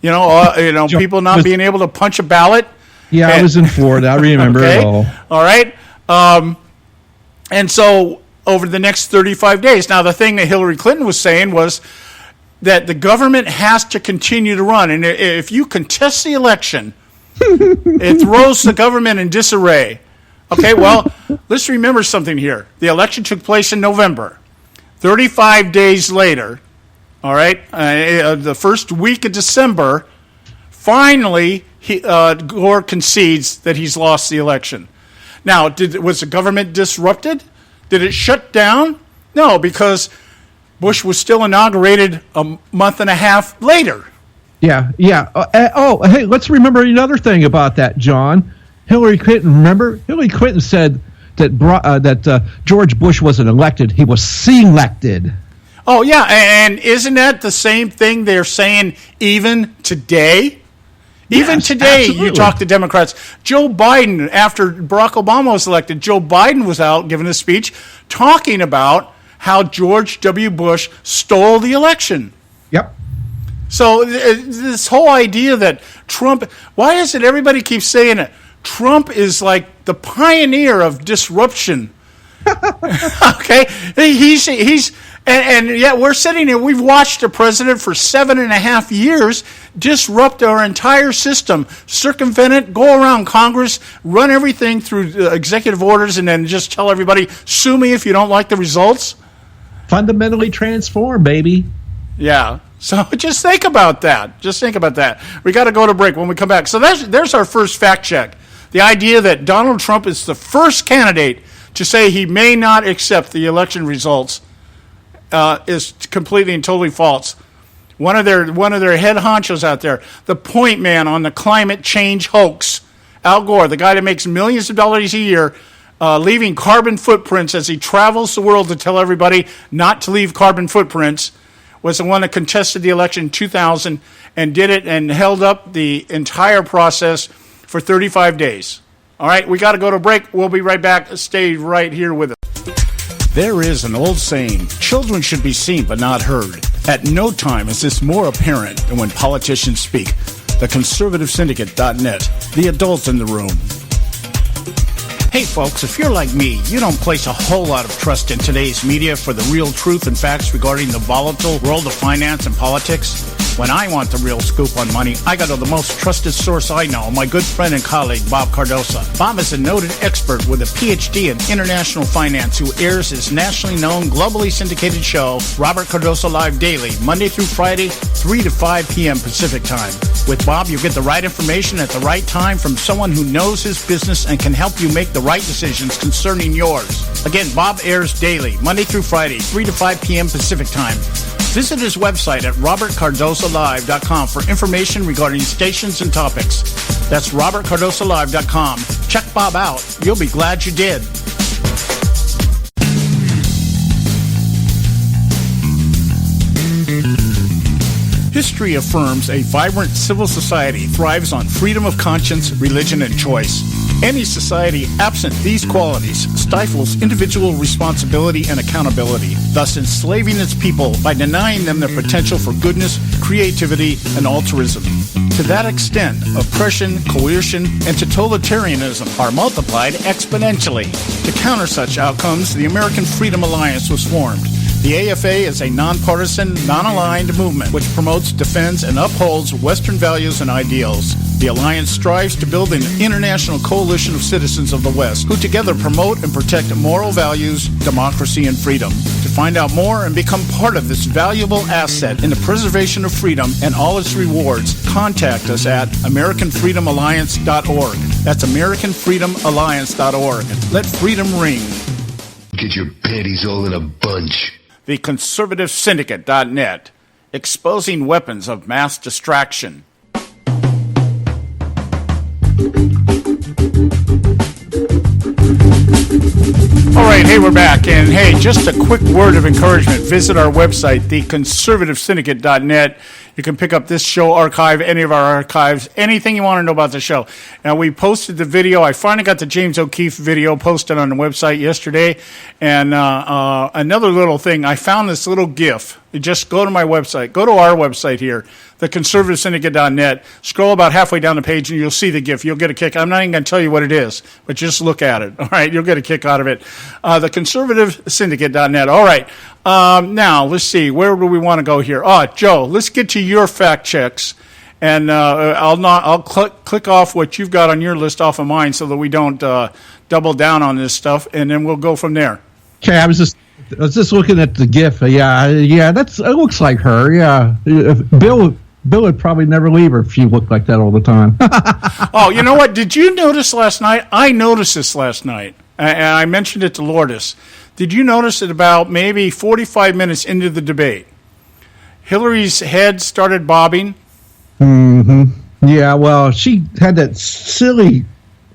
People not being able to punch a ballot. Yeah, I was in Florida. I remember it all. All right. And so over the next 35 days. Now, the thing that Hillary Clinton was saying was that the government has to continue to run. And if you contest the election, it throws the government in disarray. Okay, well, let's remember something here. The election took place in November. 35 days later, all right, the first week of December, finally, Gore concedes that he's lost the election. Now, was the government disrupted? Did it shut down? No, because Bush was still inaugurated a month and a half later. Yeah. Hey, let's remember another thing about that, John. Hillary Clinton said that George Bush wasn't elected; he was selected. Oh yeah, and isn't that the same thing they're saying even today? Even today, absolutely. You talk to Democrats. Joe Biden, after Barack Obama was elected, Joe Biden was out giving a speech talking about how George W. Bush stole the election. Yep. So this whole idea that Trump, why is it everybody keeps saying it? Trump is like the pioneer of disruption. Okay, he's and yet we're sitting here. We've watched a president for 7.5 years disrupt our entire system, circumvent it, go around Congress, run everything through executive orders, and then just tell everybody, sue me if you don't like the results. Fundamentally transform, baby. Yeah. So just think about that. We got to go to break when we come back. So there's our first fact check. The idea that Donald Trump is the first candidate to say he may not accept the election results is completely and totally false. One of their head honchos out there, the point man on the climate change hoax, Al Gore, the guy that makes millions of dollars a year, leaving carbon footprints as he travels the world to tell everybody not to leave carbon footprints, was the one that contested the election in 2000 and did it and held up the entire process for 35 days. All right, we got to go to break. We'll be right back. Stay right here with us. There is an old saying, children should be seen but not heard. At no time is this more apparent than when politicians speak. The Conservative Syndicate.net, the adults in the room. Hey folks, if you're like me, you don't place a whole lot of trust in today's media for the real truth and facts regarding the volatile world of finance and politics. When I want the real scoop on money, I go to the most trusted source I know, my good friend and colleague, Bob Cardoso. Bob is a noted expert with a PhD in international finance who airs his nationally known, globally syndicated show, Robert Cardoso Live Daily, Monday through Friday, 3 to 5 p.m. Pacific Time. With Bob, you get the right information at the right time from someone who knows his business and can help you make the right decisions concerning yours. Again, Bob airs daily, Monday through Friday, 3 to 5 p.m. Pacific Time. Visit his website at robertcardosolive.com for information regarding stations and topics. That's robertcardosolive.com. Check Bob out. You'll be glad you did. History affirms a vibrant civil society thrives on freedom of conscience, religion, and choice. Any society absent these qualities stifles individual responsibility and accountability, thus enslaving its people by denying them their potential for goodness, creativity, and altruism. To that extent, oppression, coercion, and totalitarianism are multiplied exponentially. To counter such outcomes, the American Freedom Alliance was formed. The AFA is a nonpartisan, non-aligned movement which promotes, defends, and upholds Western values and ideals. The Alliance strives to build an international coalition of citizens of the West who together promote and protect moral values, democracy, and freedom. To find out more and become part of this valuable asset in the preservation of freedom and all its rewards, contact us at AmericanFreedomAlliance.org. That's AmericanFreedomAlliance.org. Let freedom ring. Get your panties all in a bunch. The Conservative Syndicate.net, exposing weapons of mass distraction. All right, hey, we're back. And hey, just a quick word of encouragement. Visit our website, theconservativesyndicate.net. You can pick up this show archive, any of our archives, anything you want to know about the show. Now, we posted the video. I finally got the James O'Keefe video posted on the website yesterday. And another little thing, I found this little GIF. You just go to my website. Go to our website here, theconservativesyndicate.net. Scroll about halfway down the page, and you'll see the GIF. You'll get a kick. I'm not even going to tell you what it is, but just look at it. All right, you'll get a kick out of it. Theconservativesyndicate.net. All right. Now, let's see. Where do we want to go here? Joe, let's get to your fact checks. And I'll click off what you've got on your list off of mine so that we don't double down on this stuff, and then we'll go from there. Okay, I was just looking at the GIF. Yeah, it looks like her. Yeah, Bill would probably never leave her if she looked like that all the time. Oh, you know what? Did you notice last night? I noticed this last night, and I mentioned it to Lourdes. Did you notice that about maybe 45 minutes into the debate, Hillary's head started bobbing? Mm-hmm. Yeah, well, she had that silly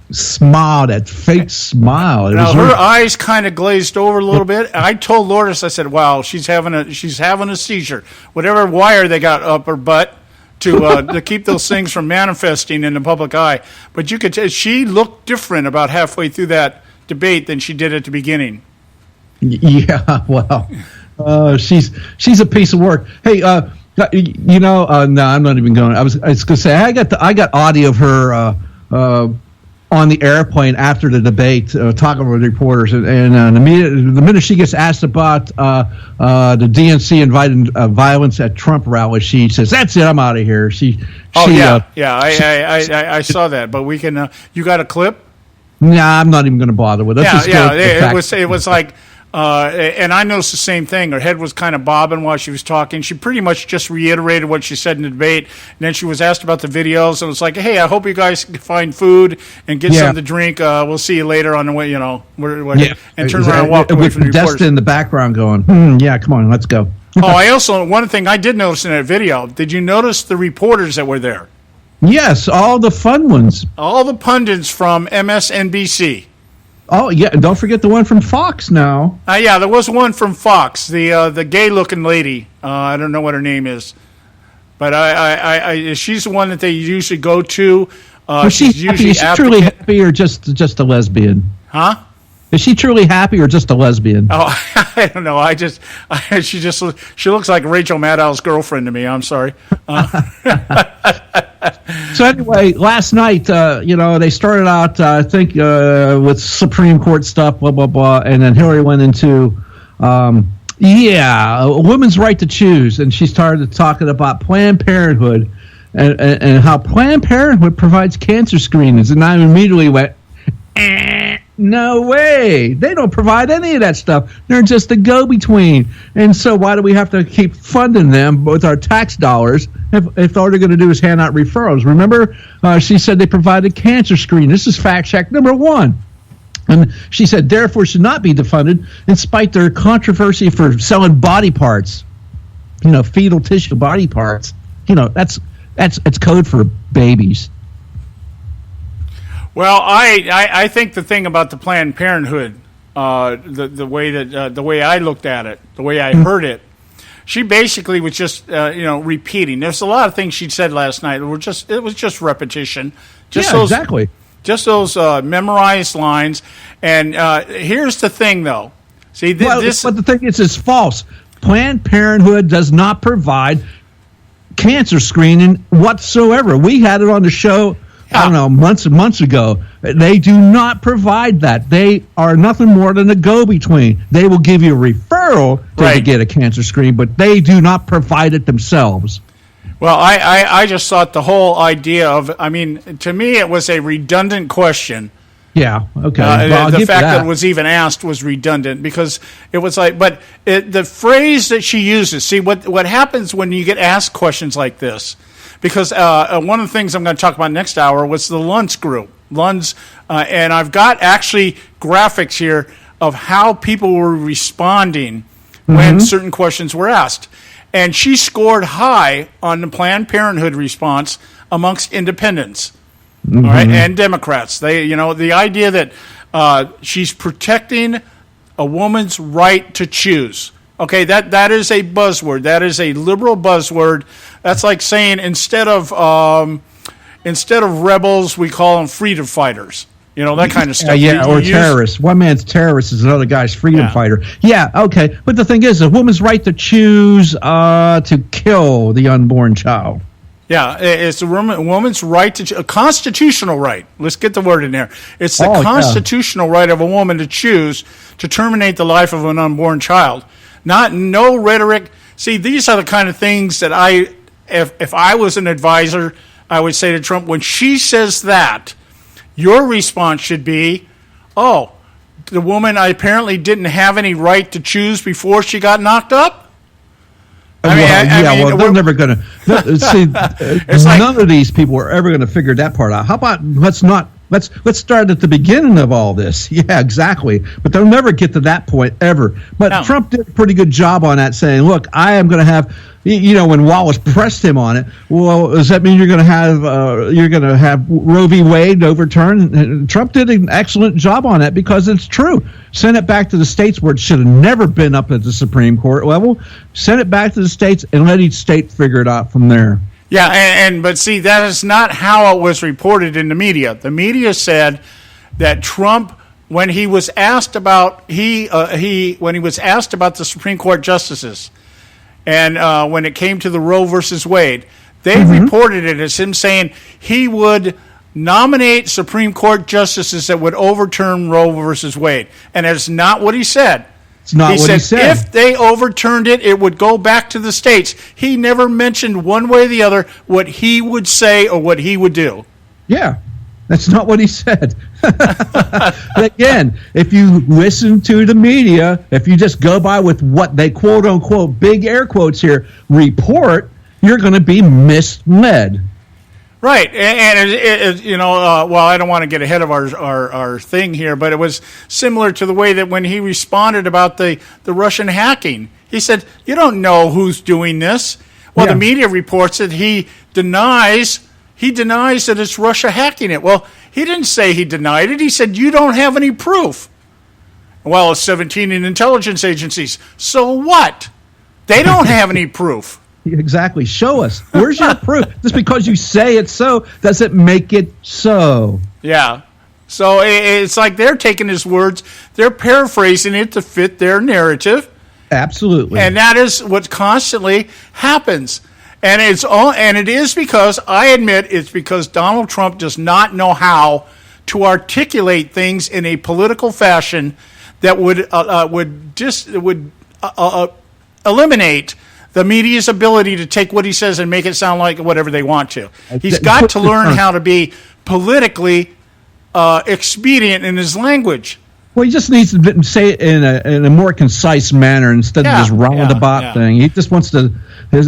smile, that fake smile. Now, her eyes kind of glazed over a little bit. I told Lourdes, I said, wow, she's having a seizure. Whatever wire they got up her butt to keep those things from manifesting in the public eye. But you could tell she looked different about halfway through that debate than she did at the beginning. Yeah, well, she's a piece of work. Hey, no, I'm not even going. I was going to say I got audio of her on the airplane after the debate, talking with reporters, and the minute she gets asked about the DNC inviting violence at Trump rallies, she says, "That's it, I'm out of here." I saw that, but we can. You got a clip? Nah, I'm not even going to bother with it. It was like. And I noticed the same thing. Her head was kind of bobbing while she was talking. She pretty much just reiterated what she said in the debate. And then she was asked about the videos. And it was like, hey, I hope you guys can find food and get something to drink. We'll see you later on the way, and turn around and walk away from the reporters. With in the background going, yeah, come on, let's go. One thing I did notice in that video, did you notice the reporters that were there? Yes, all the fun ones. All the pundits from MSNBC. Oh, yeah, and don't forget the one from Fox now. Yeah, there was one from Fox, the gay-looking lady. I don't know what her name is. But she's the one that they usually go to. She's usually is she truly happy or just a lesbian? Huh? Is she truly happy or just a lesbian? Oh, I don't know. She looks like Rachel Maddow's girlfriend to me. I'm sorry. So anyway, last night, they started out, I think, with Supreme Court stuff, blah, blah, blah, and then Hillary went into, a woman's right to choose, and she started talking about Planned Parenthood and how Planned Parenthood provides cancer screenings, and I immediately went, no way. They don't provide any of that stuff. They're just a go-between. And so why do we have to keep funding them with our tax dollars if all they're going to do is hand out referrals? Remember, she said they provided cancer screening. This is fact check number 1. And she said, therefore, should not be defunded in spite their controversy for selling body parts, fetal tissue body parts. That's code for babies. Well, I think the thing about the Planned Parenthood, the way I looked at it, the way I heard it, she basically was just repeating. There's a lot of things she said last night. It was just repetition. Exactly. Just those memorized lines. And here's the thing, though. See, but the thing is, it's false. Planned Parenthood does not provide cancer screening whatsoever. We had it on the show. I don't know, months and months ago. They do not provide that. They are nothing more than a go-between. They will give you a referral to get a cancer screen, but they do not provide it themselves. Well, I just thought the whole idea of, to me it was a redundant question Yeah, okay. The fact that it was even asked was redundant because it was like, but the phrase that she uses, see, what happens when you get asked questions like this, because one of the things I'm going to talk about next hour was the Luntz group. Luntz, and I've got actually graphics here of how people were responding when certain questions were asked. And she scored high on the Planned Parenthood response amongst independents. All right, and Democrats. They, the idea that she's protecting a woman's right to choose. Okay, that is a buzzword. That is a liberal buzzword. That's like saying instead of rebels, we call them freedom fighters. That kind of stuff. Or terrorists. One man's terrorist is another guy's freedom fighter. Yeah, okay. But the thing is, a woman's right to choose to kill the unborn child. Yeah, it's a woman's right to a constitutional right. Let's get the word in there. It's the constitutional right of a woman to choose to terminate the life of an unborn child. No rhetoric. See, these are the kind of things that if I was an advisor, I would say to Trump, when she says that, your response should be, oh, the woman apparently didn't have any right to choose before she got knocked up? They're never going to see. None of these people are ever going to figure that part out. How about let's start at the beginning of all this. Yeah, exactly. But they'll never get to that point ever. But Trump did a pretty good job on that, saying, "Look, I am going to have." When Wallace pressed him on it, well, does that mean you're going to have Roe v. Wade overturned? And Trump did an excellent job on that because it's true. Send it back to the states where it should have never been up at the Supreme Court level. Send it back to the states and let each state figure it out from there. Yeah, but see, that is not how it was reported in the media. The media said that Trump, when he was asked about when he was asked about the Supreme Court justices. And when it came to the Roe versus Wade, they reported it as him saying he would nominate Supreme Court justices that would overturn Roe versus Wade. And that's not what he said. It's not what he said. If they overturned it, it would go back to the states. He never mentioned one way or the other what he would say or what he would do. Yeah. That's not what he said. Again, if you listen to the media, if you just go by with what they quote unquote, big air quotes here, report, you're going to be misled. Right, and well, I don't want to get ahead of our thing here, but it was similar to the way that when he responded about the Russian hacking, he said, "You don't know who's doing this." Well, the media reports that he denies that it's Russia hacking it. Well, he didn't say he denied it. He said, you don't have any proof. Well, it's 17 intelligence agencies. So what? They don't have any proof. Exactly. Show us. Where's your proof? Just because you say it's so doesn't make it so. Yeah. So it's like they're taking his words, they're paraphrasing it to fit their narrative. Absolutely. And that is what constantly happens. And it is because, I admit, it's because Donald Trump does not know how to articulate things in a political fashion that would eliminate the media's ability to take what he says and make it sound like whatever they want to. He's got to learn how to be politically expedient in his language. Well, he just needs to say it in a more concise manner instead of this roundabout thing. He just wants to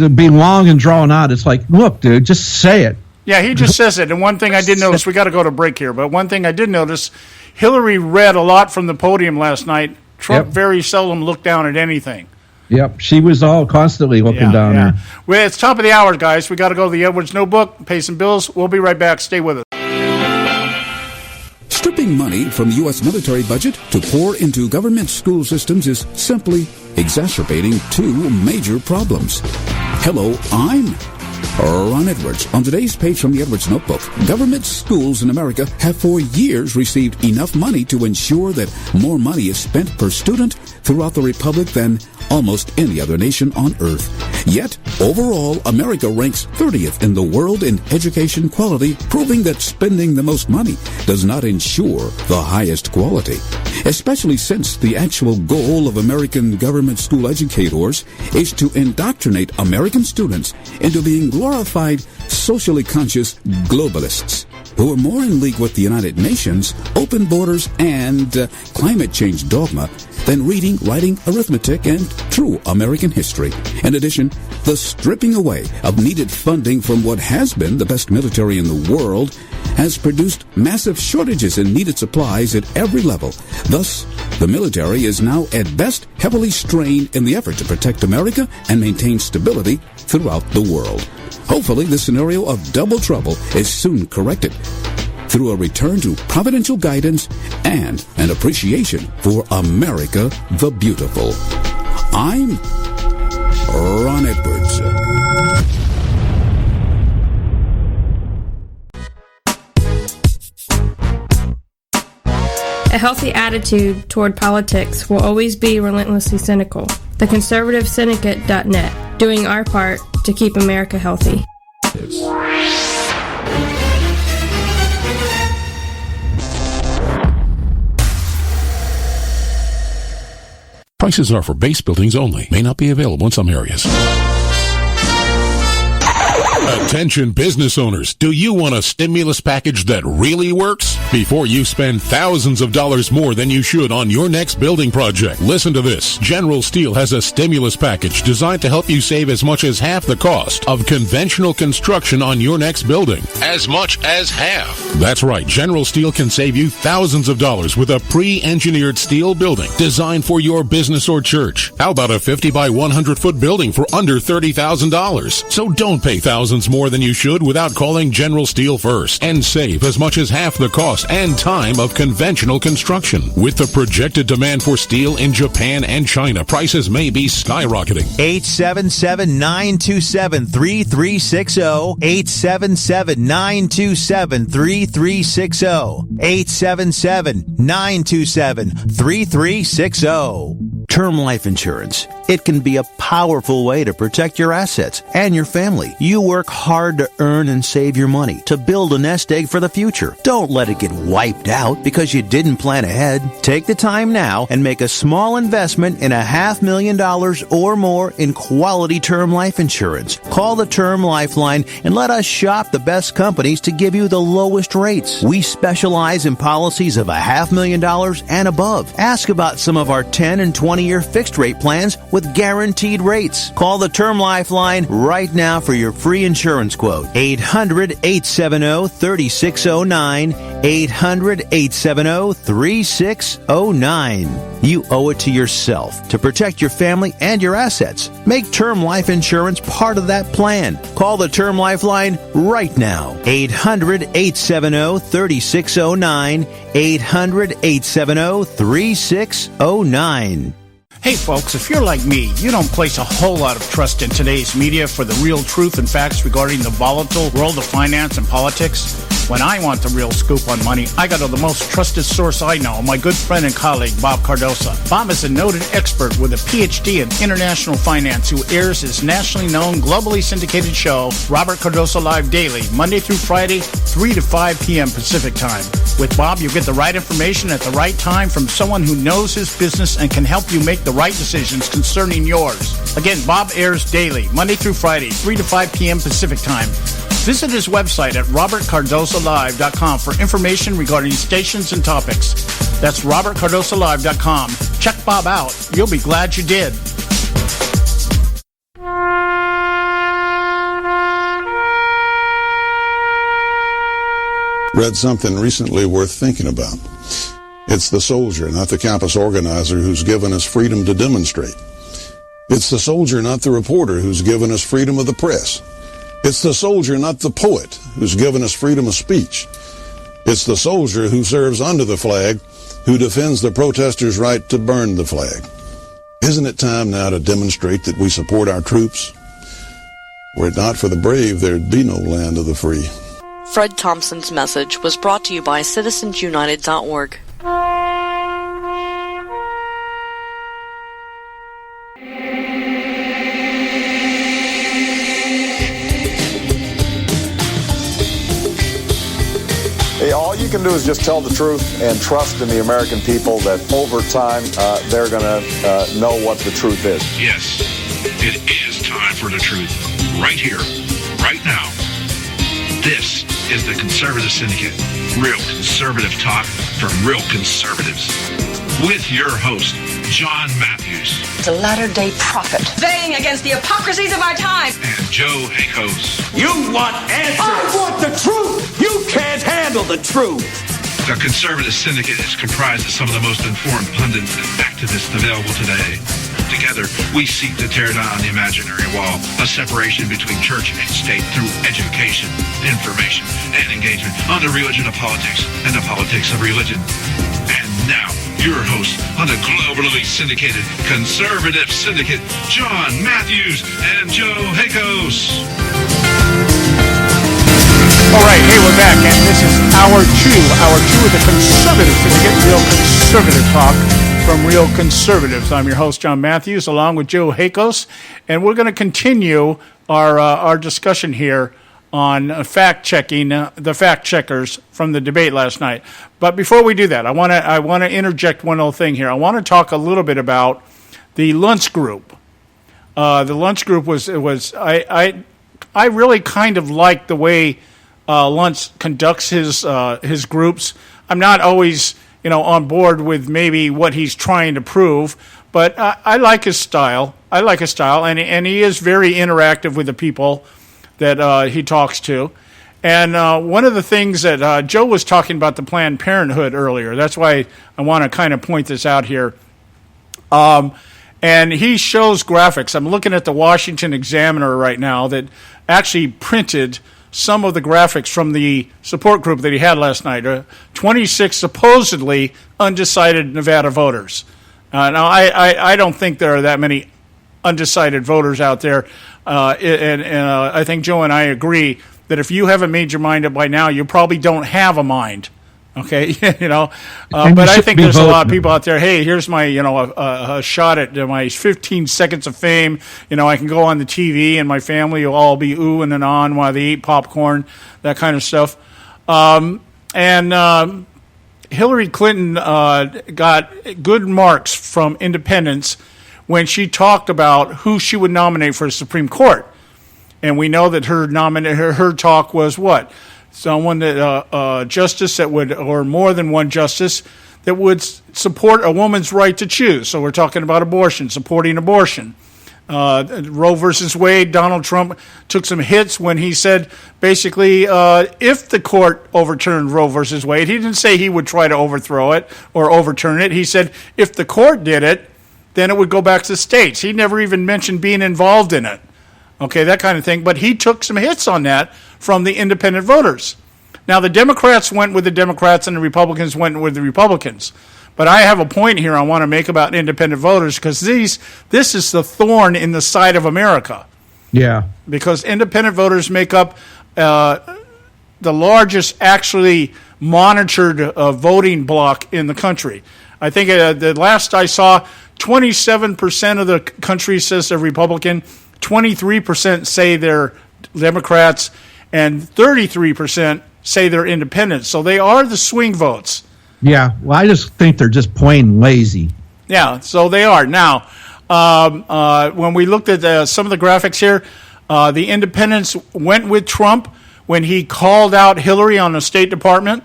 be long and drawn out. It's like, look, dude, just say it. Yeah, he just says it. And one thing I did notice, we got to go to break here, but one thing I did notice, Hillary read a lot from the podium last night. Trump very seldom looked down at anything. Yep, she was all constantly looking down there. Well, it's top of the hour, guys. We got to go to the Edwards Notebook, pay some bills. We'll be right back. Stay with us. Stripping money from the U.S. military budget to pour into government school systems is simply exacerbating two major problems. Hello, I'm Ron Edwards. On today's page from the Edwards Notebook, government schools in America have for years received enough money to ensure that more money is spent per student throughout the Republic than almost any other nation on earth. Yet, overall, America ranks 30th in the world in education quality, proving that spending the most money does not ensure the highest quality. Especially since the actual goal of American government school educators is to indoctrinate American students into being glorified, socially conscious globalists. who are more in league with the United Nations, open borders, and climate change dogma than reading, writing, arithmetic, and true American history. In addition, the stripping away of needed funding from what has been the best military in the world has produced massive shortages in needed supplies at every level. Thus, the military is now at best heavily strained in the effort to protect America and maintain stability throughout the world. Hopefully, the scenario of double trouble is soon corrected through a return to providential guidance and an appreciation for America the Beautiful. I'm Ron Edwards. A healthy attitude toward politics will always be relentlessly cynical. The Conservative Syndicate.net, doing our part to keep America healthy. Prices are for base buildings only. May not be available in some areas. Attention business owners, do you want a stimulus package that really works? Before you spend thousands of dollars more than you should on your next building project, listen to this. General Steel has a stimulus package designed to help you save as much as half the cost of conventional construction on your next building. As much as half. That's right, General Steel can save you thousands of dollars with a pre-engineered steel building designed for your business or church. How about a 50 by 100 foot building for under $30,000? So don't pay thousands more than you should without calling General Steel first and save as much as half the cost and time of conventional construction. With the projected demand for steel in Japan and China, prices may be skyrocketing. 877-927-3360. 877-927-3360. 877-927-3360. Term life insurance. It can be a powerful way to protect your assets and your family. You work hard to earn and save your money to build a nest egg for the future. Don't let it get wiped out because you didn't plan ahead. Take the time now and make a small investment in $500,000 or more in quality term life insurance. Call the Term Lifeline and let us shop the best companies to give you the lowest rates. We specialize in policies of $500,000 and above. Ask about some of our 10 and 20-year fixed rate plans with guaranteed rates. Call the Term Lifeline right now for your free insurance quote. 800-870-3609. 800-870-3609. You owe it to yourself to protect your family and your assets. Make term life insurance part of that plan. Call the Term Lifeline right now. 800-870-3609. 800-870-3609. Hey folks, if you're like me, you don't place a whole lot of trust in today's media for the real truth and facts regarding the volatile world of finance and politics. When I want the real scoop on money, I go to the most trusted source I know, my good friend and colleague, Bob Cardosa. Bob is a noted expert with a PhD in international finance who airs his nationally known, globally syndicated show, Robert Cardosa Live Daily, Monday through Friday, 3 to 5 p.m. Pacific Time. With Bob, you get the right information at the right time from someone who knows his business and can help you make the right decisions concerning yours. Again, Bob airs daily, Monday through Friday, 3 to 5 p.m. Pacific Time. Visit his website at robertcardosalive.com for information regarding stations and topics. That's robertcardosalive.com. Check Bob out. You'll be glad you did. Read something recently worth thinking about. It's the soldier, not the campus organizer, who's given us freedom to demonstrate. It's the soldier, not the reporter, who's given us freedom of the press. It's the soldier, not the poet, who's given us freedom of speech. It's the soldier who serves under the flag, who defends the protesters' right to burn the flag. Isn't it time now to demonstrate that we support our troops? Were it not for the brave, there'd be no land of the free. Fred Thompson's message was brought to you by citizensunited.org. Hey, all you can do is just tell the truth and trust in the American people that over time they're going to know what the truth is. Yes, it is time for the truth. Right here, right now. This is the Conservative Syndicate. Real conservative talk from real conservatives. With your host, John Matthews. The latter-day prophet. Baying against the hypocrisies of our time. And Joe Hakos. You want answers. I want the truth. You can't handle the truth. The Conservative Syndicate is comprised of some of the most informed pundits and activists available today. Together, we seek to tear down the imaginary wall, a separation between church and state through education, information, and engagement on the religion of politics and the politics of religion. And now, your host on the globally syndicated Conservative Syndicate, John Matthews and Joe Hakos. All right, hey, we're back, and this is hour two of the Conservative Syndicate, real conservative talk from real conservatives. I'm your host, John Matthews, along with Joe Hakos, and we're going to continue our discussion here on fact-checking the fact-checkers from the debate last night. But before we do that, I want to interject one little thing here. I want to talk a little bit about the Luntz group. The Luntz group was I really kind of like the way Luntz conducts his groups. I'm not always on board with maybe what he's trying to prove, but I like his style. And he is very interactive with the people that he talks to. And one of the things that Joe was talking about the Planned Parenthood earlier, that's why I want to kind of point this out here. And he shows graphics. I'm looking at the Washington Examiner right now that actually printed some of the graphics from the support group that he had last night. 26 supposedly undecided Nevada voters. Now, I don't think there are that many undecided voters out there. And I think Joe and I agree that if you haven't made your mind up by now, you probably don't have a mind. Okay, but I think there's a lot of people out there. Hey, here's my, a shot at my 15 seconds of fame. I can go on the TV and my family will all be oohing and on while they eat popcorn, that kind of stuff. And Hillary Clinton got good marks from independents when she talked about who she would nominate for the Supreme Court, and we know that her talk was what? Someone that justice that would, or more than one justice that would support a woman's right to choose. So we're talking about abortion, supporting abortion. Roe versus Wade, Donald Trump took some hits when he said basically if the court overturned Roe versus Wade, he didn't say he would try to overthrow it or overturn it. He said if the court did it, then it would go back to the states. He never even mentioned being involved in it. Okay, that kind of thing. But he took some hits on that from the independent voters. Now, the Democrats went with the Democrats and the Republicans went with the Republicans. But I have a point here I want to make about independent voters because this is the thorn in the side of America. Yeah. Because independent voters make up the largest actually monitored voting bloc in the country. I think the last I saw, 27% of the country says they're Republican, 23% say they're Democrats, and 33% say they're independents. So they are the swing votes. Yeah, well, I just think they're just plain lazy. Yeah, so they are. Now, when we looked at some of the graphics here, the independents went with Trump when he called out Hillary on the State Department.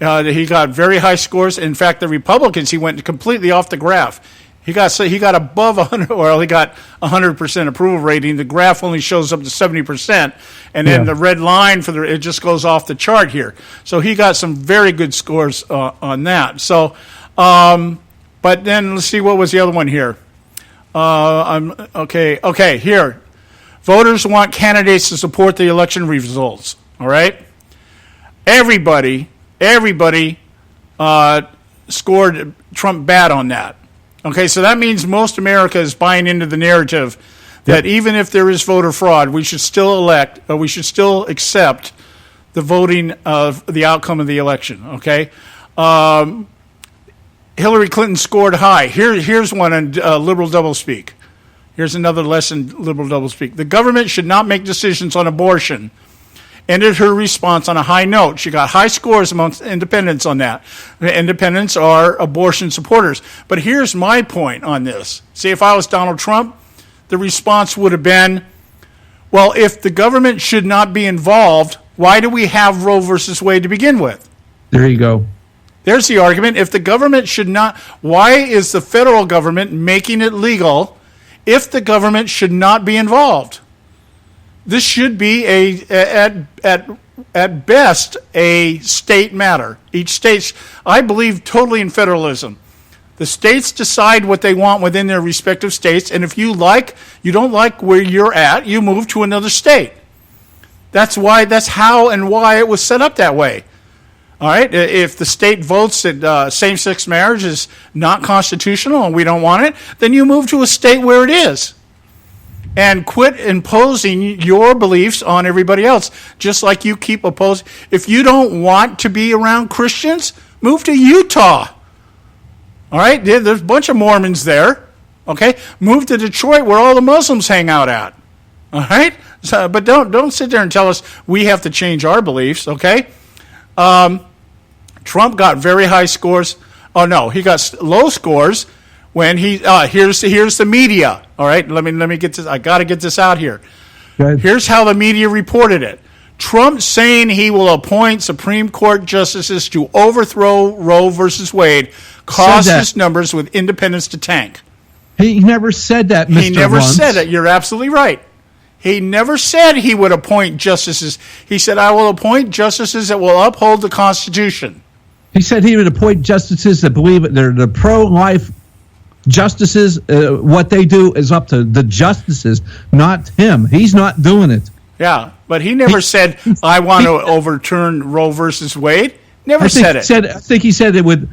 He got very high scores. In fact, the Republicans, he went completely off the graph. He got above 100, well, he got 100% approval rating. The graph only shows up to 70%, and then the red line it just goes off the chart here. So he got some very good scores on that. So, but then let's see, what was the other one here? Okay, here. Voters want candidates to support the election results. All right, everybody scored Trump bad on that. Okay, so that means most America is buying into the narrative that even if there is voter fraud, we should still accept the voting of the outcome of the election. Okay, Hillary Clinton scored high. Here's one on liberal doublespeak. Here's another lesson, liberal doublespeak. The government should not make decisions on abortion. Ended her response on a high note. She got high scores amongst independents on that. The independents are abortion supporters. But here's my point on this. See, if I was Donald Trump, the response would have been, well, if the government should not be involved, Why do we have Roe versus Wade to begin with? There you go. There's the argument. If the government should not, why is the federal government making it legal if the government should not be involved? This should be at best a state matter. Each state, I believe totally in federalism. The states decide what they want within their respective states, and if you don't like where you're at, you move to another state. That's how and why it was set up that way. All right, if the state votes that same-sex marriage is not constitutional and we don't want it, then you move to a state where it is. And quit imposing your beliefs on everybody else, just like you keep opposing. If you don't want to be around Christians, move to Utah. All right, there's a bunch of Mormons there. Okay, move to Detroit where all the Muslims hang out at. All right, but don't sit there and tell us we have to change our beliefs. Okay, Trump got very high scores. Oh no, he got low scores when he here's the media. All right, let me get this. I got to get this out here. Here's how the media reported it. Trump saying he will appoint Supreme Court justices to overthrow Roe versus Wade caused his numbers with independents to tank. He never said that, Mr. He never Once. said it. You're absolutely right. He never said he would appoint justices. He said, I will appoint justices that will uphold the Constitution. He said he would appoint justices that believe they're the pro-life justices. What they do is up to the justices, not him. He's not doing it. Yeah, but he never said, I want to overturn Roe versus Wade. Never said it. I think he said it would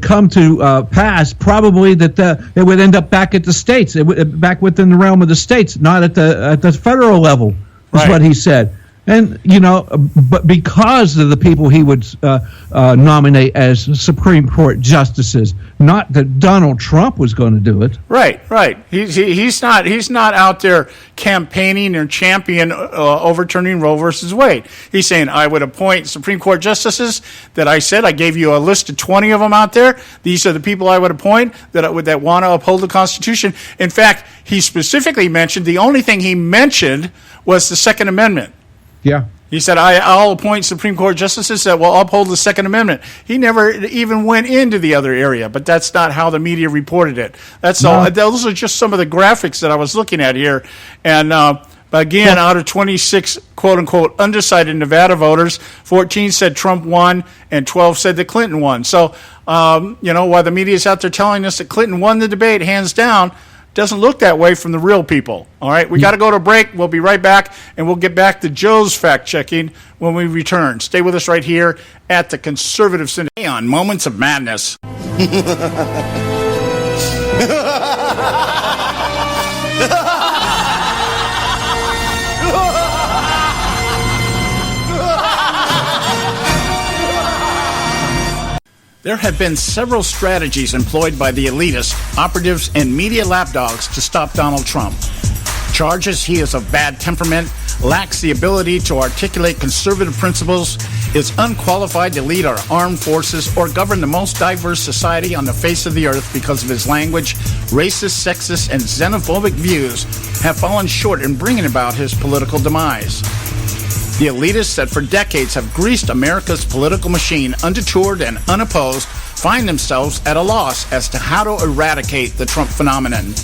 come to pass probably that it would end up back at the states, back within the realm of the states, not at the federal level. Is what he said. And but because of the people he would nominate as Supreme Court justices, not that Donald Trump was going to do it. Right. He's not out there campaigning or champion overturning Roe versus Wade. He's saying I would appoint Supreme Court justices that I said. I gave you a list of 20 of them out there. These are the people I would appoint that want to uphold the Constitution. In fact, he specifically mentioned the only thing he mentioned was the Second Amendment. Yeah. He said, I'll appoint Supreme Court justices that will uphold the Second Amendment. He never even went into the other area, but that's not how the media reported it. That's all. Those are just some of the graphics that I was looking at here. And again, out of 26, quote-unquote, undecided Nevada voters, 14 said Trump won and 12 said that Clinton won. So, while the media is out there telling us that Clinton won the debate, hands down, doesn't look that way from the real people. All right, we got to go to a break. We'll be right back, and we'll get back to Joe's fact-checking when we return. Stay with us right here at the Conservative Syndicate on Moments of Madness. There have been several strategies employed by the elitists, operatives, and media lapdogs to stop Donald Trump. Charges he is of bad temperament, lacks the ability to articulate conservative principles, is unqualified to lead our armed forces or govern the most diverse society on the face of the earth because of his language, racist, sexist, and xenophobic views have fallen short in bringing about his political demise. The elitists that for decades have greased America's political machine undetoured and unopposed find themselves at a loss as to how to eradicate the Trump phenomenon.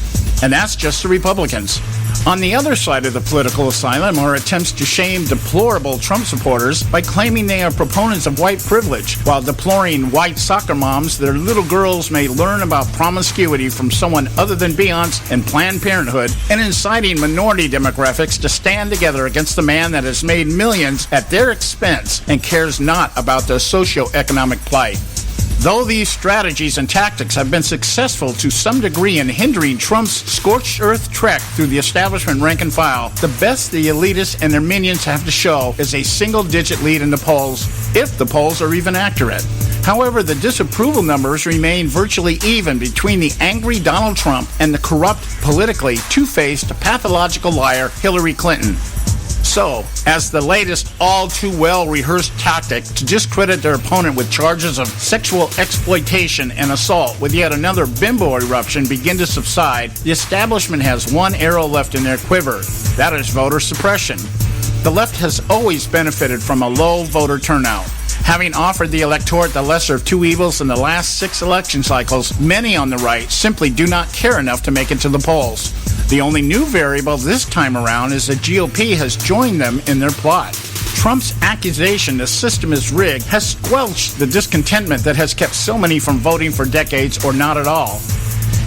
And that's just the Republicans. On the other side of the political asylum are attempts to shame deplorable Trump supporters by claiming they are proponents of white privilege, while deploring white soccer moms their little girls may learn about promiscuity from someone other than Beyonce and Planned Parenthood, and inciting minority demographics to stand together against the man that has made millions at their expense and cares not about their socioeconomic plight. Though these strategies and tactics have been successful to some degree in hindering Trump's scorched earth trek through the establishment rank and file, the best the elitists and their minions have to show is a single-digit lead in the polls, if the polls are even accurate. However, the disapproval numbers remain virtually even between the angry Donald Trump and the corrupt, politically two-faced, pathological liar Hillary Clinton. So, as the latest all-too-well-rehearsed tactic to discredit their opponent with charges of sexual exploitation and assault with yet another bimbo eruption begin to subside, the establishment has one arrow left in their quiver. That is voter suppression. The left has always benefited from a low voter turnout. Having offered the electorate the lesser of two evils in the last 6 election cycles, many on the right simply do not care enough to make it to the polls. The only new variable this time around is the GOP has joined them in their plot. Trump's accusation the system is rigged has squelched the discontentment that has kept so many from voting for decades or not at all.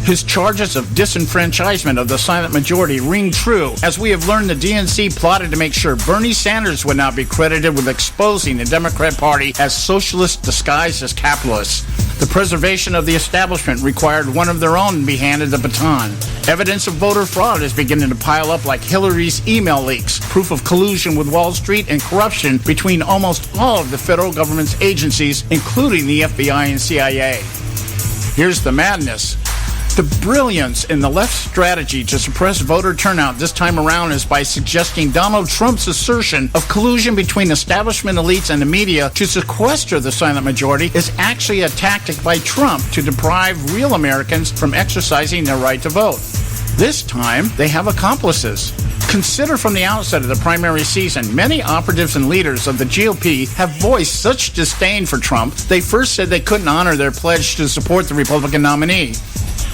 His charges of disenfranchisement of the silent majority ring true, as we have learned the DNC plotted to make sure Bernie Sanders would not be credited with exposing the Democrat Party as socialist disguised as capitalists. The preservation of the establishment required one of their own be handed the baton. Evidence of voter fraud is beginning to pile up like Hillary's email leaks, proof of collusion with Wall Street, and corruption between almost all of the federal government's agencies, including the FBI and CIA. Here's the madness. The brilliance in the left's strategy to suppress voter turnout this time around is by suggesting Donald Trump's assertion of collusion between establishment elites and the media to sequester the silent majority is actually a tactic by Trump to deprive real Americans from exercising their right to vote. This time, they have accomplices. Consider from the outset of the primary season, many operatives and leaders of the GOP have voiced such disdain for Trump, they first said they couldn't honor their pledge to support the Republican nominee.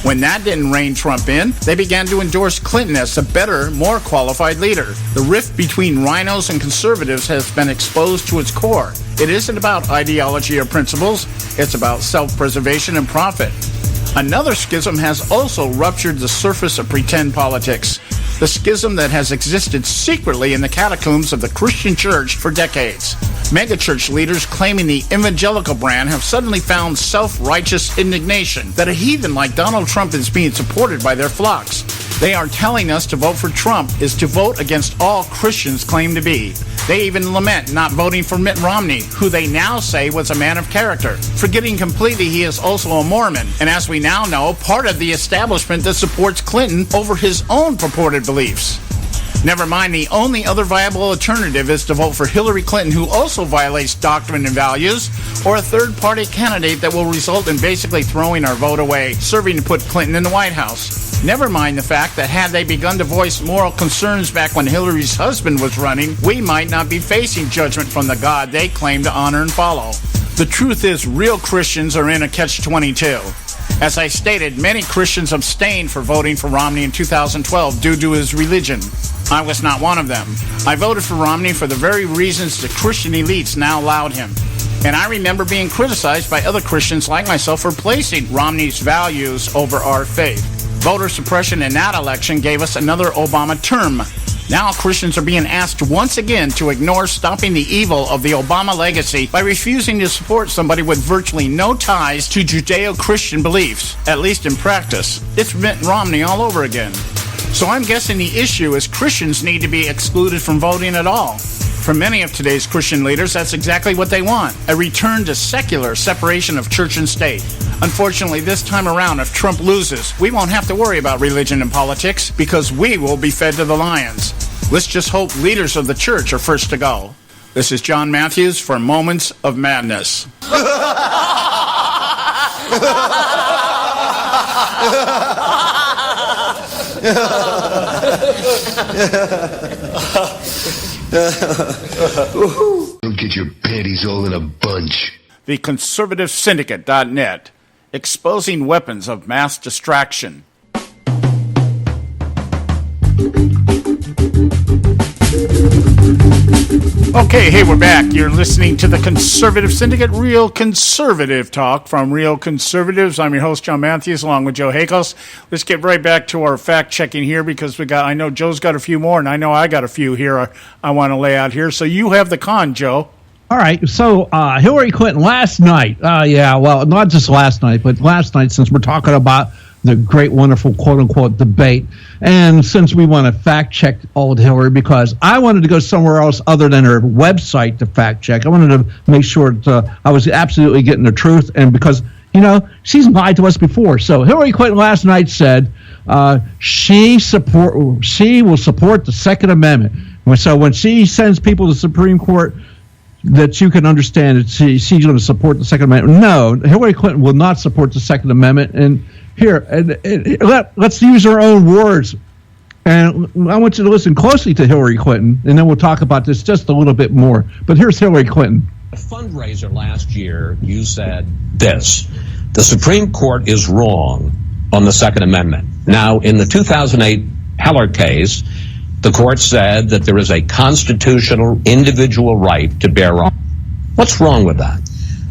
When that didn't rein Trump in, they began to endorse Clinton as the better, more qualified leader. The rift between rhinos and conservatives has been exposed to its core. It isn't about ideology or principles, it's about self-preservation and profit. Another schism has also ruptured the surface of pretend politics. The schism that has existed secretly in the catacombs of the Christian church for decades. Megachurch leaders claiming the evangelical brand have suddenly found self-righteous indignation that a heathen like Donald Trump is being supported by their flocks. They are telling us to vote for Trump is to vote against all Christians claim to be. They even lament not voting for Mitt Romney, who they now say was a man of character, forgetting completely he is also a Mormon, and as we now know, part of the establishment that supports Clinton over his own purported beliefs. Never mind, the only other viable alternative is to vote for Hillary Clinton, who also violates doctrine and values, or a third-party candidate that will result in basically throwing our vote away, serving to put Clinton in the White House. Never mind the fact that had they begun to voice moral concerns back when Hillary's husband was running, we might not be facing judgment from the God they claim to honor and follow. The truth is, real Christians are in a catch-22. As I stated, many Christians abstained from voting for Romney in 2012 due to his religion. I was not one of them. I voted for Romney for the very reasons the Christian elites now laud him. And I remember being criticized by other Christians like myself for placing Romney's values over our faith. Voter suppression in that election gave us another Obama term. Now Christians are being asked once again to ignore stopping the evil of the Obama legacy by refusing to support somebody with virtually no ties to Judeo-Christian beliefs, at least in practice. It's Mitt Romney all over again. So I'm guessing the issue is Christians need to be excluded from voting at all. For many of today's Christian leaders, that's exactly what they want, a return to secular separation of church and state. Unfortunately, this time around, if Trump loses, we won't have to worry about religion and politics because we will be fed to the lions. Let's just hope leaders of the church are first to go. This is John Matthews for Moments of Madness. Don't get your panties all in a bunch. The Conservative Syndicate.net, exposing weapons of mass distraction. Okay, hey, we're back. You're listening to the Conservative Syndicate, real conservative talk from real conservatives. I'm your host, John Matthews, along with Joe Hakos. Let's get right back to our fact-checking here because I know Joe's got a few more, and I know I got a few here I want to lay out here. So you have the con, Joe. All right, so Hillary Clinton last night, well, not just last night, but last night, since we're talking about the great, wonderful, quote-unquote debate, and since we want to fact-check old Hillary, because I wanted to go somewhere else other than her website to fact-check. I wanted to make sure that I was absolutely getting the truth, and because, she's lied to us before. So Hillary Clinton last night said she will support the Second Amendment. So when she sends people to the Supreme Court, that you can understand that she's going to support the Second Amendment. No, Hillary Clinton will not support the Second Amendment. And here, let's use her own words. And I want you to listen closely to Hillary Clinton, and then we'll talk about this just a little bit more. But here's Hillary Clinton. A fundraiser last year, you said this: the Supreme Court is wrong on the Second Amendment. Now, in the 2008 Heller case, the court said that there is a constitutional individual right to bear arms. What's wrong with that?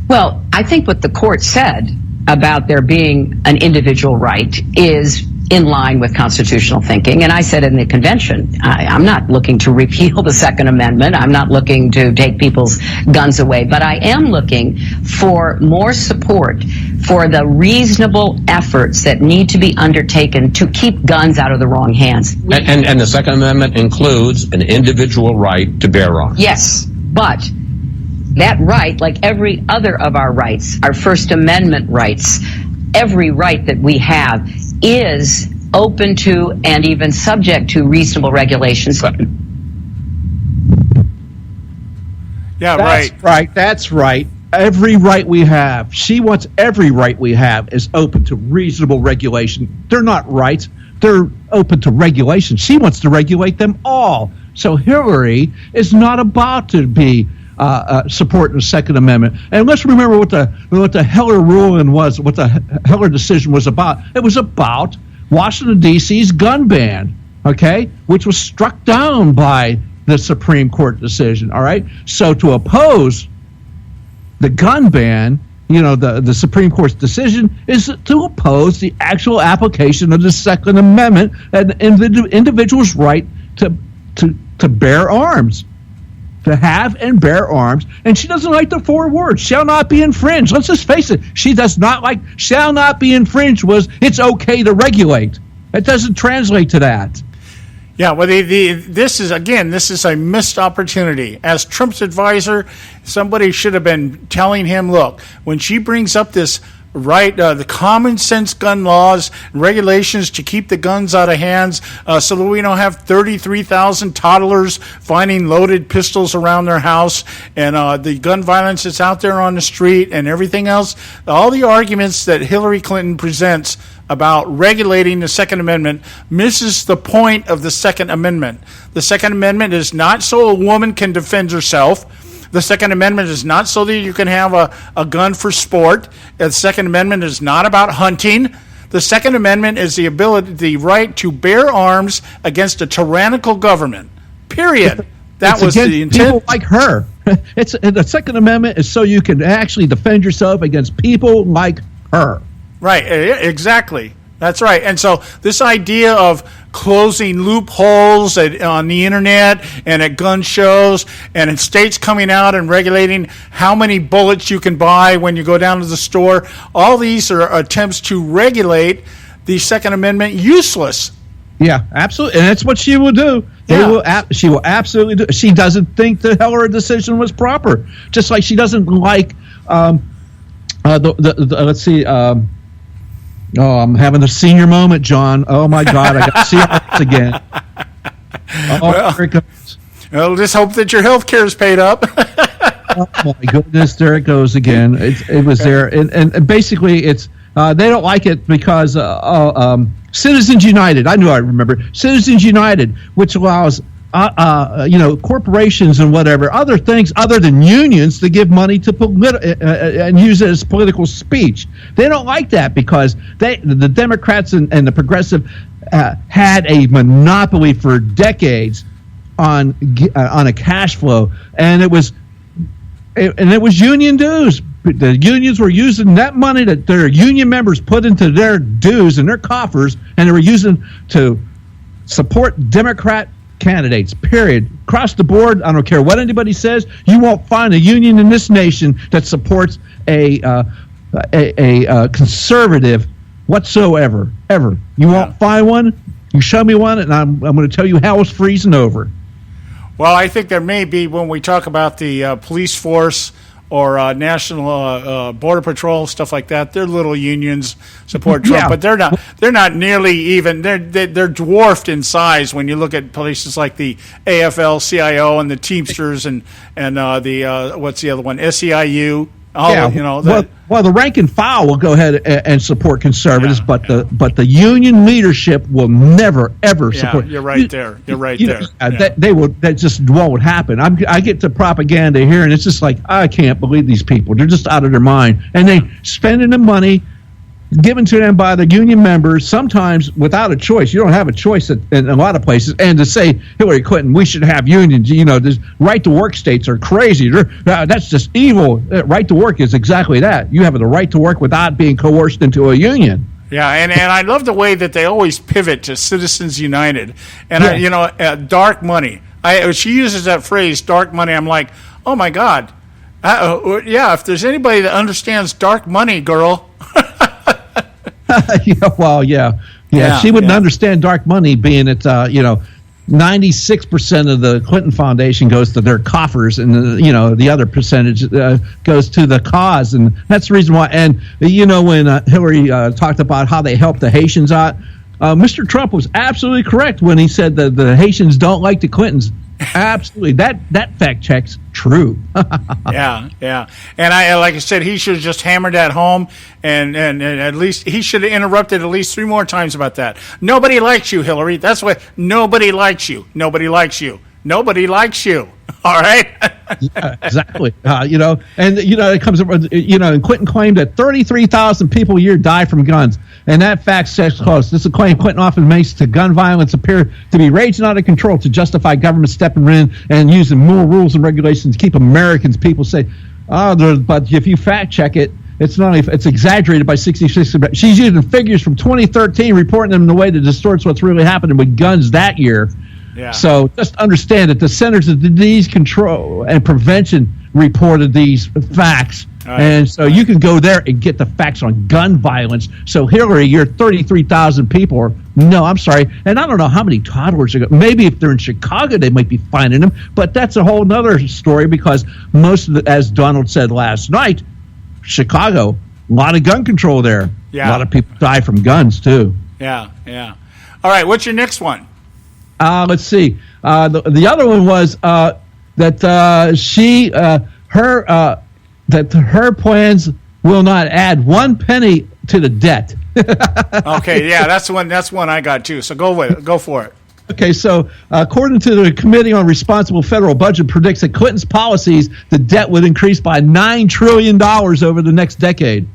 Well, I think what the court said about there being an individual right is in line with constitutional thinking. And I said in the convention, I'm not looking to repeal the Second Amendment. I'm not looking to take people's guns away. But I am looking for more support for the reasonable efforts that need to be undertaken to keep guns out of the wrong hands. And the Second Amendment includes an individual right to bear arms. Yes, but that right, like every other of our rights, our First Amendment rights, every right that we have is open to and even subject to reasonable regulations. Yeah, That's right. Every right we have. She wants every right we have is open to reasonable regulation. They're not rights. They're open to regulation. She wants to regulate them all. So Hillary is not about to be supporting the Second Amendment. And let's remember what the Heller ruling was, what the Heller decision was about. It was about Washington, D.C.'s gun ban, okay, which was struck down by the Supreme Court decision, all right? So to oppose the gun ban, the Supreme Court's decision is to oppose the actual application of the Second Amendment and the individual's right to bear arms. To have and bear arms, and she doesn't like the four words, shall not be infringed. Let's just face it, she does not like shall not be infringed was it's okay to regulate. It doesn't translate to that. Yeah, well, this is a missed opportunity. As Trump's advisor, somebody should have been telling him, look, when she brings up this right, the common sense gun laws, regulations to keep the guns out of hands, so that we don't have 33,000 toddlers finding loaded pistols around their house, and the gun violence that's out there on the street and everything else. All the arguments that Hillary Clinton presents about regulating the Second Amendment misses the point of the Second Amendment. The Second Amendment is not so a woman can defend herself. The Second Amendment is not so that you can have a gun for sport. The Second Amendment is not about hunting. The Second Amendment is the right to bear arms against a tyrannical government. Period. That was the intent. People like her. The Second Amendment is so you can actually defend yourself against people like her. Right, exactly. That's right. And so this idea of closing loopholes on the internet and at gun shows and in states coming out and regulating how many bullets you can buy when you go down to the store, all these are attempts to regulate the Second Amendment useless. Yeah, absolutely. And that's what she will do. She will absolutely do. She doesn't think the Heller decision was proper. Just like she doesn't like, let's see, oh, I'm having a senior moment, John. Oh, my God, I got to see it again. There it goes. Well, just hope that your health care is paid up. Oh, my goodness, there it goes again. It was there. And basically, it's they don't like it because Citizens United, I remember, Citizens United, which allows corporations and whatever, other things other than unions to give money to and use it as political speech. They don't like that because the Democrats and the progressive had a monopoly for decades on a cash flow, and it was union dues. The unions were using that money that their union members put into their dues and their coffers, and they were using to support Democrat candidates, period. Across the board, I don't care what anybody says, you won't find a union in this nation that supports a conservative whatsoever, ever. You won't find one. You show me one, and I'm going to tell you hell is freezing over. Well, I think there may be, when we talk about the police force or National Border Patrol, stuff like that, their little unions support Trump, but they're not nearly even. They're dwarfed in size when you look at places like the AFL-CIO and the Teamsters and the what's the other one, SEIU. Well, the rank and file will go ahead and support conservatives, but the union leadership will never ever support. You're right there. You're right there. That just won't happen. I get to propaganda here, and it's just like, I can't believe these people. They're just out of their mind, and they spending the money given to them by the union members, sometimes without a choice. You don't have a choice in a lot of places. And to say, Hillary Clinton, we should have unions, this right-to-work states are crazy. That's just evil. Right to work is exactly that. You have the right to work without being coerced into a union. Yeah, and I love the way that they always pivot to Citizens United. And, dark money. She uses that phrase, dark money. I'm like, oh, my God. If there's anybody that understands dark money, girl. She wouldn't understand dark money, being that 96% of the Clinton Foundation goes to their coffers, and the other percentage goes to the cause, and that's the reason why. And when Hillary talked about how they helped the Haitians out, Mr. Trump was absolutely correct when he said that the Haitians don't like the Clintons. Absolutely, that fact checks true. Yeah. And like I said, he should have just hammered that home, and at least he should have interrupted at least 3 more times about that. Nobody likes you, Hillary. That's what. Nobody likes you. Nobody likes you. Nobody likes you. All right. Yeah, exactly. It comes. And Clinton claimed that 33,000 people a year die from guns, and that fact says close. This is a claim Clinton often makes to gun violence appear to be raging out of control to justify government stepping in and using more rules and regulations to keep Americans, people say, but if you fact check it, it's exaggerated by 66%. She's using figures from 2013, reporting them in a way that distorts what's really happening with guns that year. Yeah. So just understand that the Centers of Disease Control and Prevention reported these facts. Right. And so you can go there and get the facts on gun violence. So Hillary, your 33,000 people are, no, I'm sorry. And I don't know how many toddlers are, maybe if they're in Chicago, they might be finding them. But that's a whole other story, because most of as Donald said last night, Chicago, a lot of gun control there. Yeah. A lot of people die from guns too. Yeah. All right, what's your next one? Let's see. The other one was that her plans will not add 1 penny to the debt. Okay, yeah, that's one I got too. So go for it. Okay, so according to the Committee on Responsible Federal Budget, predicts that Clinton's policies, the debt would increase by $9 trillion over the next decade.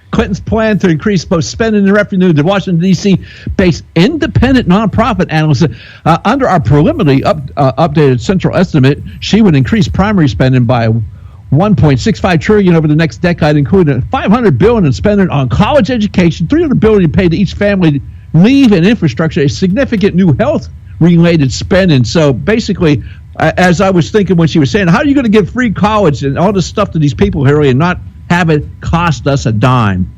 Clinton's plan to increase both spending and revenue, the Washington, D.C.-based independent nonprofit analysts, under our preliminary updated central estimate, she would increase primary spending by $1.65 trillion over the next decade, including $500 billion in spending on college education, $300 billion paid to each family, leave and infrastructure, a significant new health-related spending. So basically, as I was thinking when she was saying, how are you going to give free college and all this stuff to these people, Harry, and not have it cost us a dime?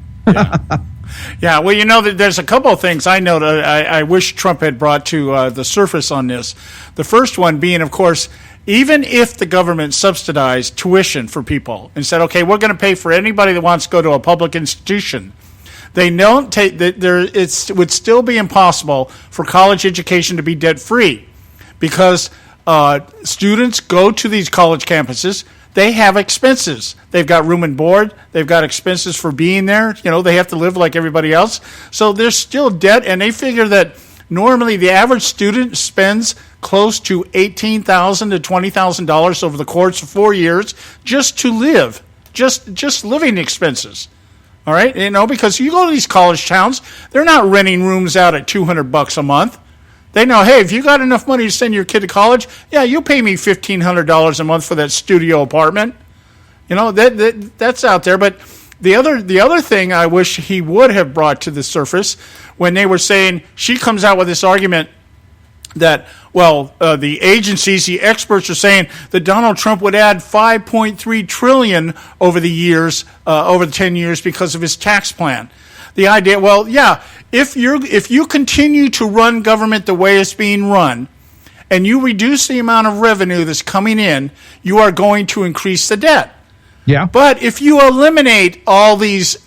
Yeah, well, there's a couple of things I know that I wish Trump had brought to the surface on this. The first one being, of course, even if the government subsidized tuition for people and said, okay, we're going to pay for anybody that wants to go to a public institution, they don't take that. It would still be impossible for college education to be debt free, because students go to these college campuses. They have expenses. They've got room and board. They've got expenses for being there. They have to live like everybody else. So there's still debt, and they figure that normally the average student spends close to $18,000 to $20,000 over the course of 4 years just to live, just living expenses. All right, because you go to these college towns, they're not renting rooms out at $200 a month. They know, hey, if you got enough money to send your kid to college, yeah, you pay me $1,500 a month for that studio apartment. That's out there. But the other thing I wish he would have brought to the surface, when they were saying, she comes out with this argument that, the agencies, the experts are saying that Donald Trump would add $5.3 trillion over the years, over the 10 years, because of his tax plan. The idea, if you continue to run government the way it's being run, and you reduce the amount of revenue that's coming in, you are going to increase the debt. Yeah. But if you eliminate all these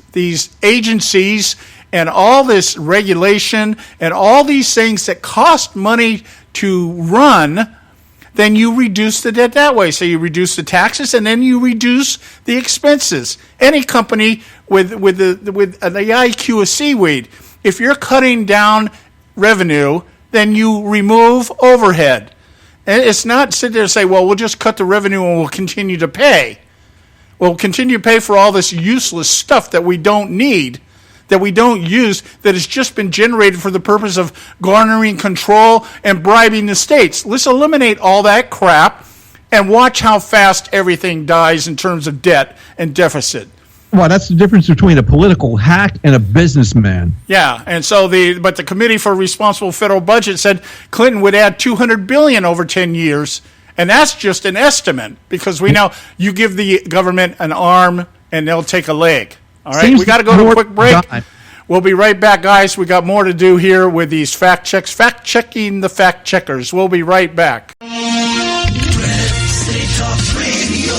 agencies and all this regulation and all these things that cost money to run, then you reduce the debt that way. So you reduce the taxes, and then you reduce the expenses. Any company with the IQ of seaweed, if you're cutting down revenue, then you remove overhead. And it's not sit there and say, well, we'll just cut the revenue and we'll continue to pay. We'll continue to pay for all this useless stuff that we don't need, that we don't use, that has just been generated for the purpose of garnering control and bribing the states. Let's eliminate all that crap and watch how fast everything dies in terms of debt and deficit. Well, that's the difference between a political hack and a businessman. Yeah, and so the Committee for Responsible Federal Budget said Clinton would add $200 billion over 10 years, and that's just an estimate because we know you give the government an arm and they'll take a leg. All right, we got to go to a quick break. We'll be right back, guys. We got more to do here with these fact checks, fact checking the fact checkers. We'll be right back. State Talk Radio,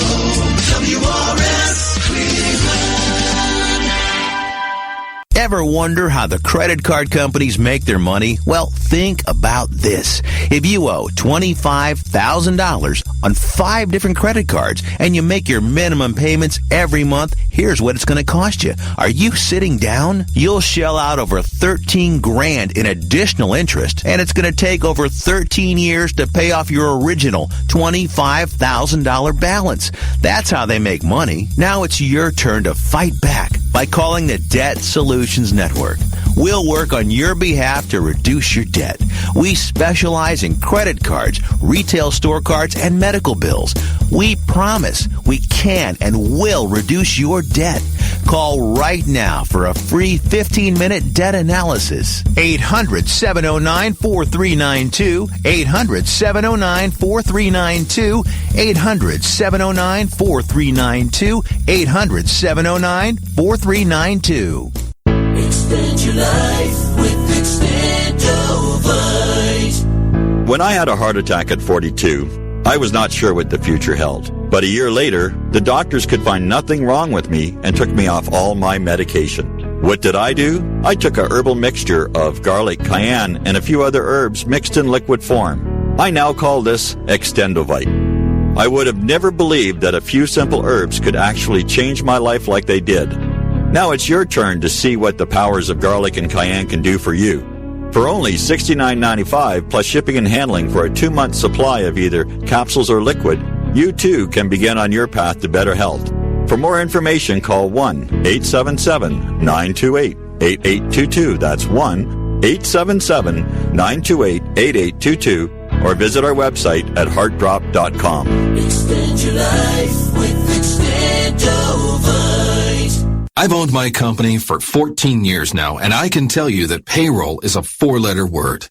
WRS Cleveland. Ever wonder how the credit card companies make their money? Well, think about this. If you owe $25,000 on 5 different credit cards and you make your minimum payments every month, here's what it's going to cost you. Are you sitting down? You'll shell out over $13,000 in additional interest, and it's going to take over 13 years to pay off your original $25,000 balance. That's how they make money. Now it's your turn to fight back by calling the Debt Solutions Network. We'll work on your behalf to reduce your debt. We specialize in credit cards, retail store cards, and medical bills. We promise we can and will reduce your debt. Call right now for a free 15-minute debt analysis. 800-709-4392. 800-709-4392. 800-709-4392. 800-709-4392. Extend your life with Extendovite. When I had a heart attack at 42, I was not sure what the future held. But a year later, the doctors could find nothing wrong with me and took me off all my medication. What did I do? I took a herbal mixture of garlic, cayenne, and a few other herbs mixed in liquid form. I now call this Extendovite. I would have never believed that a few simple herbs could actually change my life like they did. Now it's your turn to see what the powers of garlic and cayenne can do for you. For only $69.95 plus shipping and handling for a 2-month supply of either capsules or liquid, you too can begin on your path to better health. For more information, call 1-877-928-8822. That's 1-877-928-8822. Or visit our website at heartdrop.com. Extend your life with Extendovite. I've owned my company for 14 years now, and I can tell you that payroll is a 4-letter word.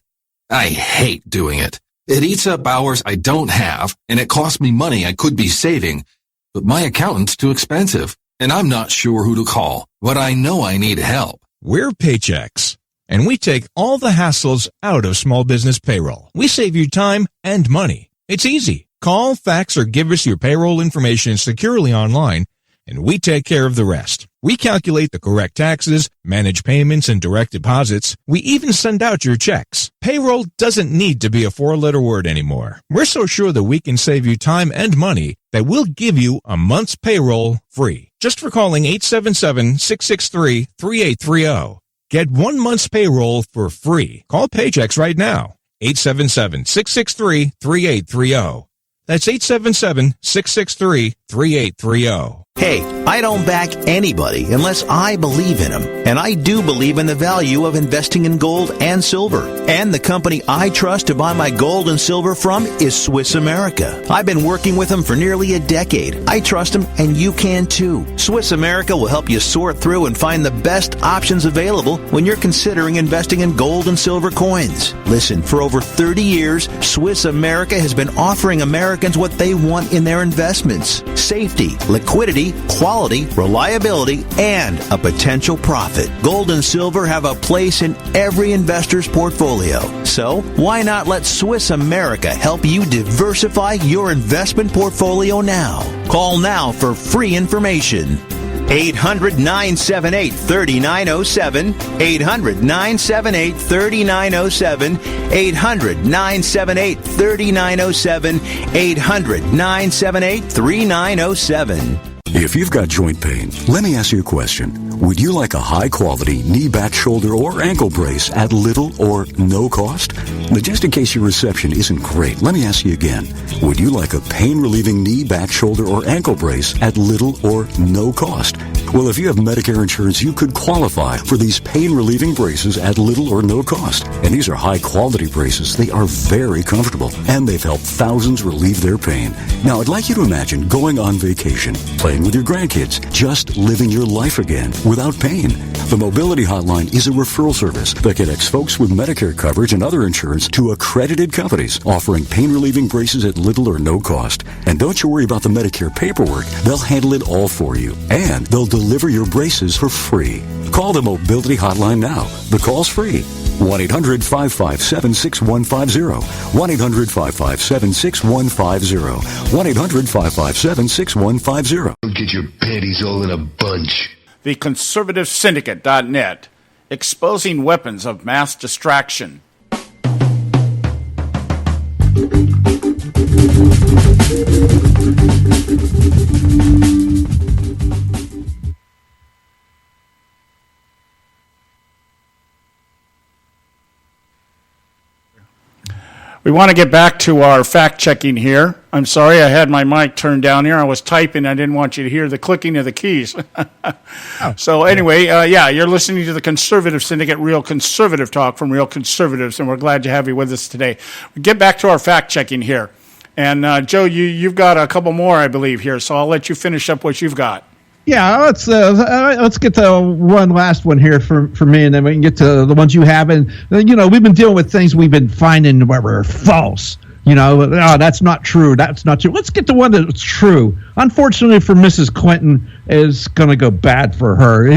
I hate doing it. It eats up hours I don't have, and it costs me money I could be saving. But my accountant's too expensive, and I'm not sure who to call, but I know I need help. We're Paychex, and we take all the hassles out of small business payroll. We save you time and money. It's easy. Call, fax, or give us your payroll information securely online, and we take care of the rest. We calculate the correct taxes, manage payments and direct deposits. We even send out your checks. Payroll doesn't need to be a 4-letter word anymore. We're so sure that we can save you time and money that we'll give you a month's payroll free. Just for calling 877-663-3830. Get 1 month's payroll for free. Call Paychex right now. 877-663-3830. That's 877-663-3830. Hey, I don't back anybody unless I believe in them. And I do believe in the value of investing in gold and silver. And the company I trust to buy my gold and silver from is Swiss America. I've been working with them for nearly a decade. I trust them, and you can too. Swiss America will help you sort through and find the best options available when you're considering investing in gold and silver coins. Listen, for over 30 years, Swiss America has been offering Americans what they want in their investments: safety, liquidity, quality, reliability, and a potential profit. Gold and silver have a place in every investor's portfolio. So why not let Swiss America help you diversify your investment portfolio now? Call now for free information. 800-978-3907. 800-978-3907. 800-978-3907. 800-978-3907. If you've got joint pain, let me ask you a question. Would you like a high-quality knee, back, shoulder, or ankle brace at little or no cost? Now, just in case your reception isn't great, let me ask you again. Would you like a pain-relieving knee, back, shoulder, or ankle brace at little or no cost? Well, if you have Medicare insurance, you could qualify for these pain-relieving braces at little or no cost. And these are high-quality braces. They are very comfortable, and they've helped thousands relieve their pain. Now, I'd like you to imagine going on vacation, playing with your grandkids, just living your life again without pain. The Mobility Hotline is a referral service that connects folks with Medicare coverage and other insurance to accredited companies offering pain-relieving braces at little or no cost. And don't you worry about the Medicare paperwork. They'll handle it all for you. And they'll deliver your braces for free. Call the Mobility Hotline now. The call's free. 1-800-557-6150. 1-800-557-6150. 1-800-557-6150. Don't get your panties all in a bunch. The Conservative Syndicate.net, exposing weapons of mass distraction. We want to get back to our fact-checking here. I'm sorry, I had my mic turned down here. I was typing. I didn't want you to hear the clicking of the keys. So anyway, you're listening to the Conservative Syndicate, real conservative talk from real conservatives, and we're glad to have you with us today. We get back to our fact-checking here. And, Joe, you've got a couple more, I believe, here, so I'll let you finish up what you've got. Yeah, let's get to one last one here for me, and then we can get to the ones you have. And we've been dealing with things we've been finding where we're false. That's not true. That's not true. Let's get to one that's true. Unfortunately for Mrs. Clinton, is going to go bad for her.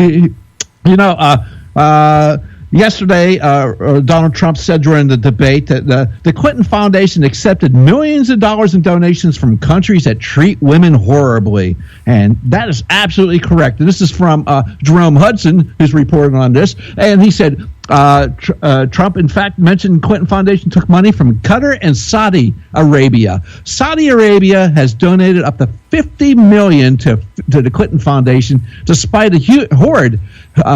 Yesterday, Donald Trump said during the debate that the Clinton Foundation accepted millions of dollars in donations from countries that treat women horribly. And that is absolutely correct. And this is from Jerome Hudson, who's reporting on this. And he said Trump, in fact, mentioned Clinton Foundation took money from Qatar and Saudi Arabia. Saudi Arabia has donated up to $50 million to the Clinton Foundation, despite a horrid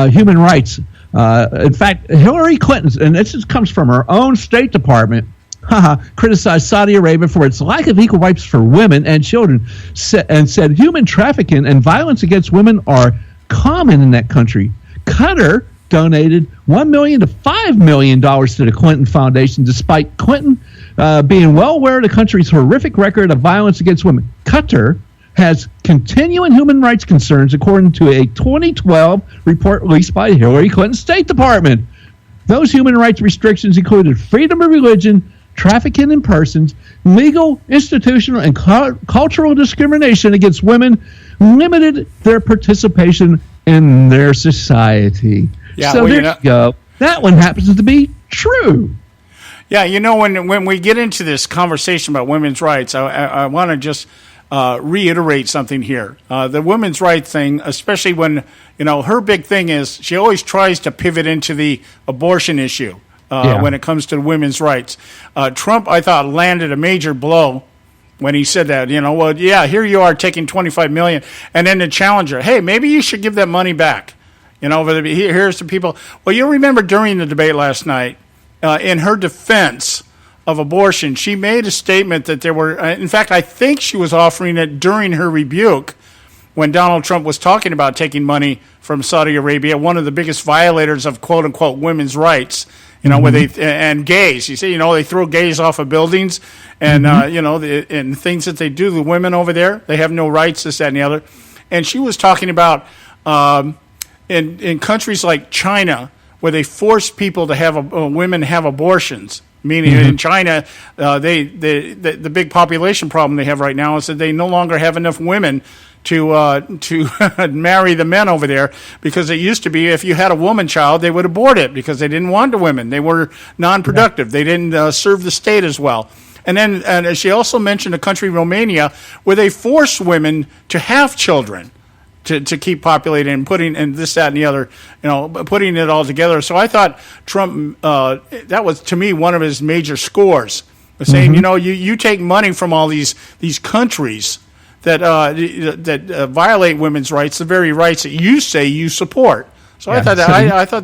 human rights. In fact, Hillary Clinton, and this comes from her own State Department, criticized Saudi Arabia for its lack of equal rights for women and children, and said human trafficking and violence against women are common in that country. Qatar donated $1 million to $5 million to the Clinton Foundation, despite Clinton being well aware of the country's horrific record of violence against women. Qatar has continuing human rights concerns, according to a 2012 report released by Hillary Clinton's State Department. Those human rights restrictions included freedom of religion, trafficking in persons, legal, institutional, and cultural discrimination against women, limited their participation in their society. Yeah, so there you go. That one happens to be true. Yeah, when we get into this conversation about women's rights, I want to just reiterate something here. The women's rights thing, especially when, her big thing is she always tries to pivot into the abortion issue when it comes to women's rights. Trump, I thought, landed a major blow when he said that. Here you are taking $25 million, and then the challenger, hey, maybe you should give that money back. Here's the people. Well, you remember during the debate last night, in her defense of abortion, she made a statement that there were, in fact, I think she was offering it during her rebuke when Donald Trump was talking about taking money from Saudi Arabia, one of the biggest violators of quote unquote women's rights, where they, and gays, you see, they throw gays off of buildings and, and things that they do, the women over there, they have no rights, this, that, and the other. And she was talking about, in countries like China, where they force people to have women have abortions. Meaning in China, the big population problem they have right now is that they no longer have enough women to marry the men over there, because it used to be if you had a woman child, they would abort it because they didn't want the women. They were non-productive. Yeah. They didn't serve the state as well. And then she also mentioned a country, Romania, where they force women to have children. to keep populating and putting and this, that, and the other, putting it all together. So I thought Trump, that was to me one of his major scores, saying, you take money from all these countries that violate women's rights, the very rights that you say you support. So I thought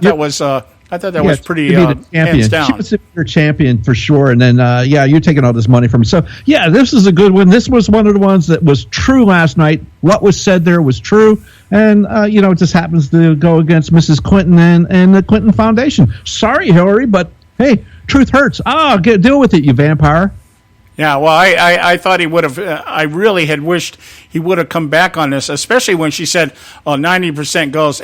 that was pretty hands down. She was your champion for sure. And then, you're taking all this money from her. So, this is a good one. This was one of the ones that was true last night. What was said there was true. And, it just happens to go against Mrs. Clinton and the Clinton Foundation. Sorry, Hillary, but, hey, truth hurts. Deal with it, you vampire. Yeah, well, I thought he would have. I really had wished he would have come back on this, especially when she said, 90% goes.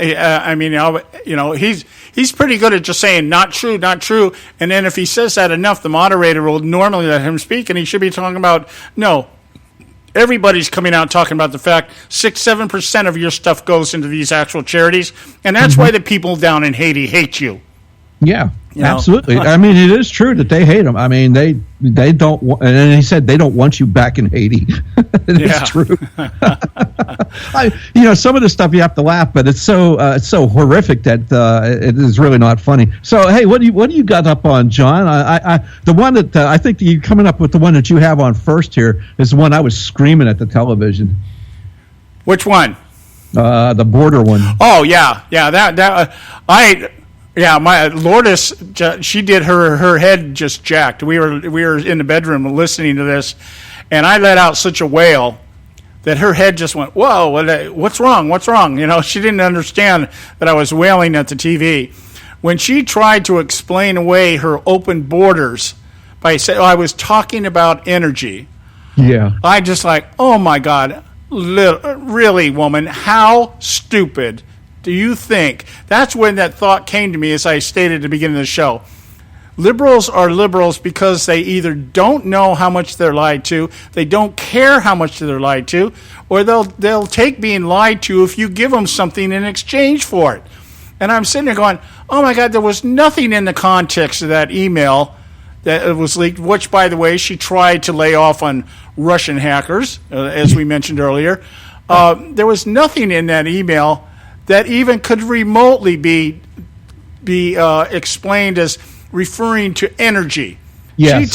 He's pretty good at just saying not true, not true. And then if he says that enough, the moderator will normally let him speak, and he should be talking about, no, everybody's coming out talking about the fact 6-7% of your stuff goes into these actual charities, and that's why the people down in Haiti hate you. Yeah, absolutely. I mean, it is true that they hate him. I mean, they don't. And he said they don't want you back in Haiti. It's true. Some of the stuff you have to laugh, but it's so horrific that it is really not funny. So, hey, what do you got up on, John? The one that I think you coming up with the one that you have on first here is the one I was screaming at the television. Which one? The border one. Oh yeah. Yeah, my Lourdes, she did her head just jacked. We were in the bedroom listening to this, and I let out such a wail that her head just went, whoa, what's wrong? What's wrong? She didn't understand that I was wailing at the TV. When she tried to explain away her open borders by saying, I was talking about energy. Yeah. I just like, oh my God, really, woman, how stupid do you think? That's when that thought came to me, as I stated at the beginning of the show. Liberals are liberals because they either don't know how much they're lied to, they don't care how much they're lied to, or they'll take being lied to if you give them something in exchange for it. And I'm sitting there going, oh my God, there was nothing in the context of that email that was leaked, which, by the way, she tried to lay off on Russian hackers, as we mentioned earlier. There was nothing in that email that even could remotely be explained as referring to energy. Yes.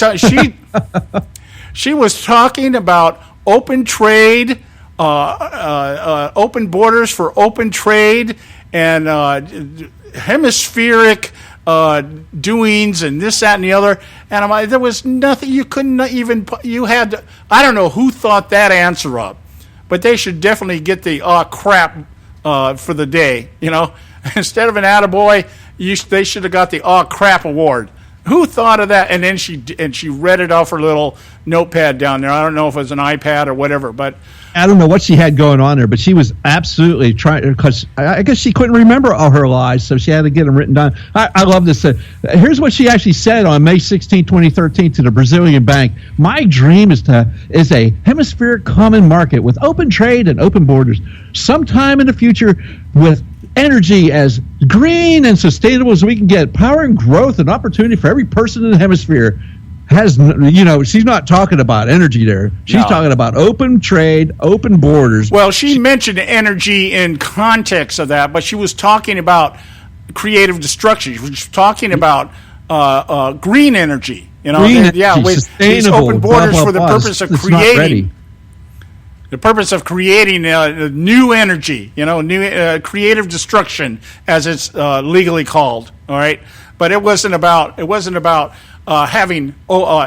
She was talking about open trade, open borders for open trade, and hemispheric doings, and this, that, and the other. And I'm like, there was nothing. You couldn't even. You had to, I don't know who thought that answer up, but they should definitely get the crap for the day, instead of an attaboy, they should have got the crap award. Who thought of that? And then she read it off her little notepad down there. I don't know if it was an iPad or whatever, but I don't know what she had going on there, but she was absolutely trying, because I guess she couldn't remember all her lies, so she had to get them written down. I love this. Here's what she actually said on May 16, 2013 to the Brazilian bank. My dream is a hemispheric common market with open trade and open borders. Sometime in the future, with energy as green and sustainable as we can get, power and growth and opportunity for every person in the hemisphere. She's not talking about energy there. She's talking about open trade, open borders. Well, she mentioned energy in context of that, but she was talking about creative destruction. She was talking about green energy. With these open borders for the purpose of creating. The purpose of creating new energy, new creative destruction, as it's legally called. All right, but it wasn't about having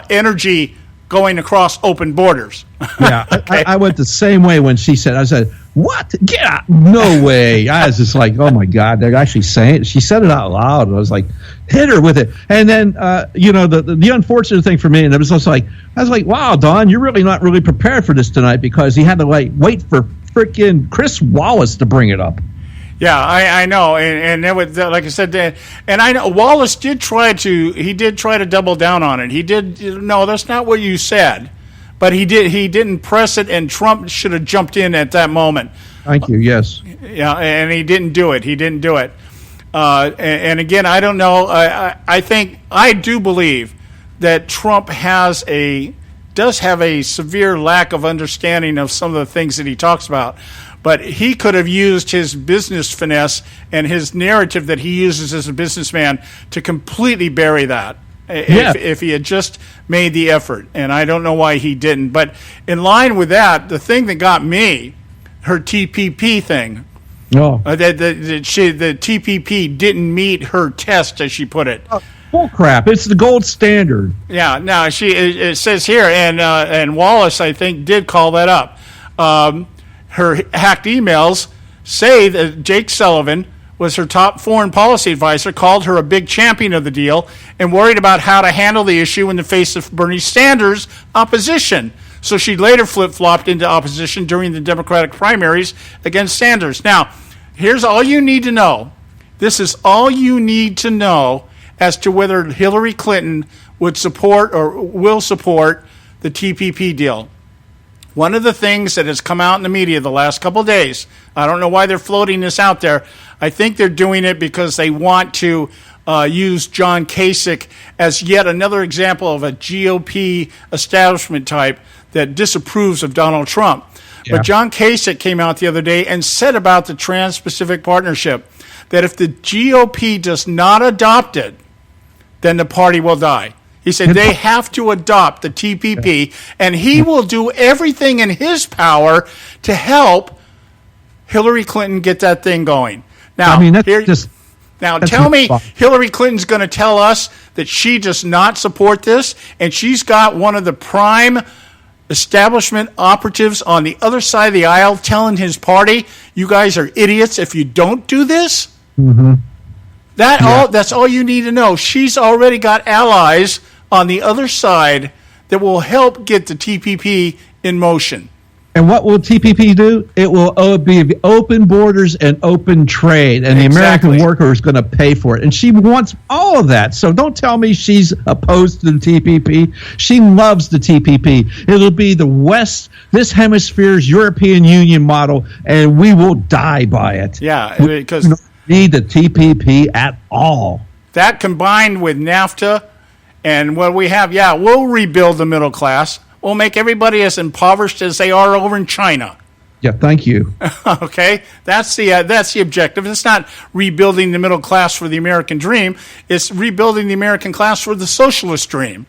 energy going across open borders. Yeah, okay. I went the same way when she said. I said, "What? Get out! No way!" I was just like, "Oh my God!" They're actually saying it. She said it out loud, and I was like, "Hit her with it!" And then, the unfortunate thing for me, and it was also like, I was like, "Wow, Don, you're really not really prepared for this tonight," because he had to wait for freaking Chris Wallace to bring it up. Yeah, I know, and it was, like I said, and I know Wallace did try to double down on it. He did. No, that's not what you said, but he didn't press it, and Trump should have jumped in at that moment. Thank you. Yes. Yeah, and he didn't do it. And again, I don't know. I do believe that Trump does have a severe lack of understanding of some of the things that he talks about. But he could have used his business finesse and his narrative that he uses as a businessman to completely bury that. If he had just made the effort. And I don't know why he didn't. But in line with that, the thing that got me, her TPP thing, the TPP didn't meet her test, as she put it. Bull crap. It's the gold standard. Yeah, no, it says here, and Wallace, I think, did call that up. Her hacked emails say that Jake Sullivan was her top foreign policy advisor, called her a big champion of the deal, and worried about how to handle the issue in the face of Bernie Sanders' opposition. So she later flip-flopped into opposition during the Democratic primaries against Sanders. Now, here's all you need to know. This is all you need to know as to whether Hillary Clinton would support or will support the TPP deal. One of the things that has come out in the media the last couple of days, I don't know why they're floating this out there. I think they're doing it because they want to use John Kasich as yet another example of a GOP establishment type that disapproves of Donald Trump. Yeah. But John Kasich came out the other day and said about the Trans-Pacific Partnership that if the GOP does not adopt it, then the party will die. He said they have to adopt the TPP, and he will do everything in his power to help Hillary Clinton get that thing going. Now, tell me Hillary Clinton's going to tell us that she does not support this, and she's got one of the prime establishment operatives on the other side of the aisle telling his party, you guys are idiots if you don't do this? Mm-hmm. That's all you need to know. She's already got allies on the other side that will help get the TPP in motion. And what will TPP do? It will be open borders and open trade, and the American worker is going to pay for it. And she wants all of that. So don't tell me she's opposed to the TPP. She loves the TPP. It'll be this hemisphere's European Union model, and we will die by it. Yeah, because we don't need the TPP at all. That combined with NAFTA and what we have, we'll rebuild the middle class. We'll make everybody as impoverished as they are over in China. Yeah, thank you. Okay, that's the objective. It's not rebuilding the middle class for the American dream. It's rebuilding the American class for the socialist dream.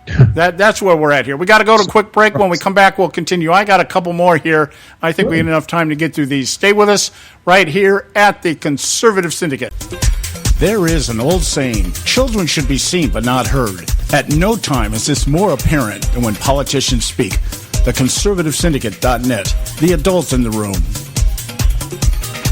That's where we're at here. We got to go to a quick break. When we come back, we'll continue. I got a couple more here. I think we have enough time to get through these. Stay with us right here at the Conservative Syndicate. There is an old saying, children should be seen but not heard. At no time is this more apparent than when politicians speak. TheConservativeSyndicate.net, the adults in the room.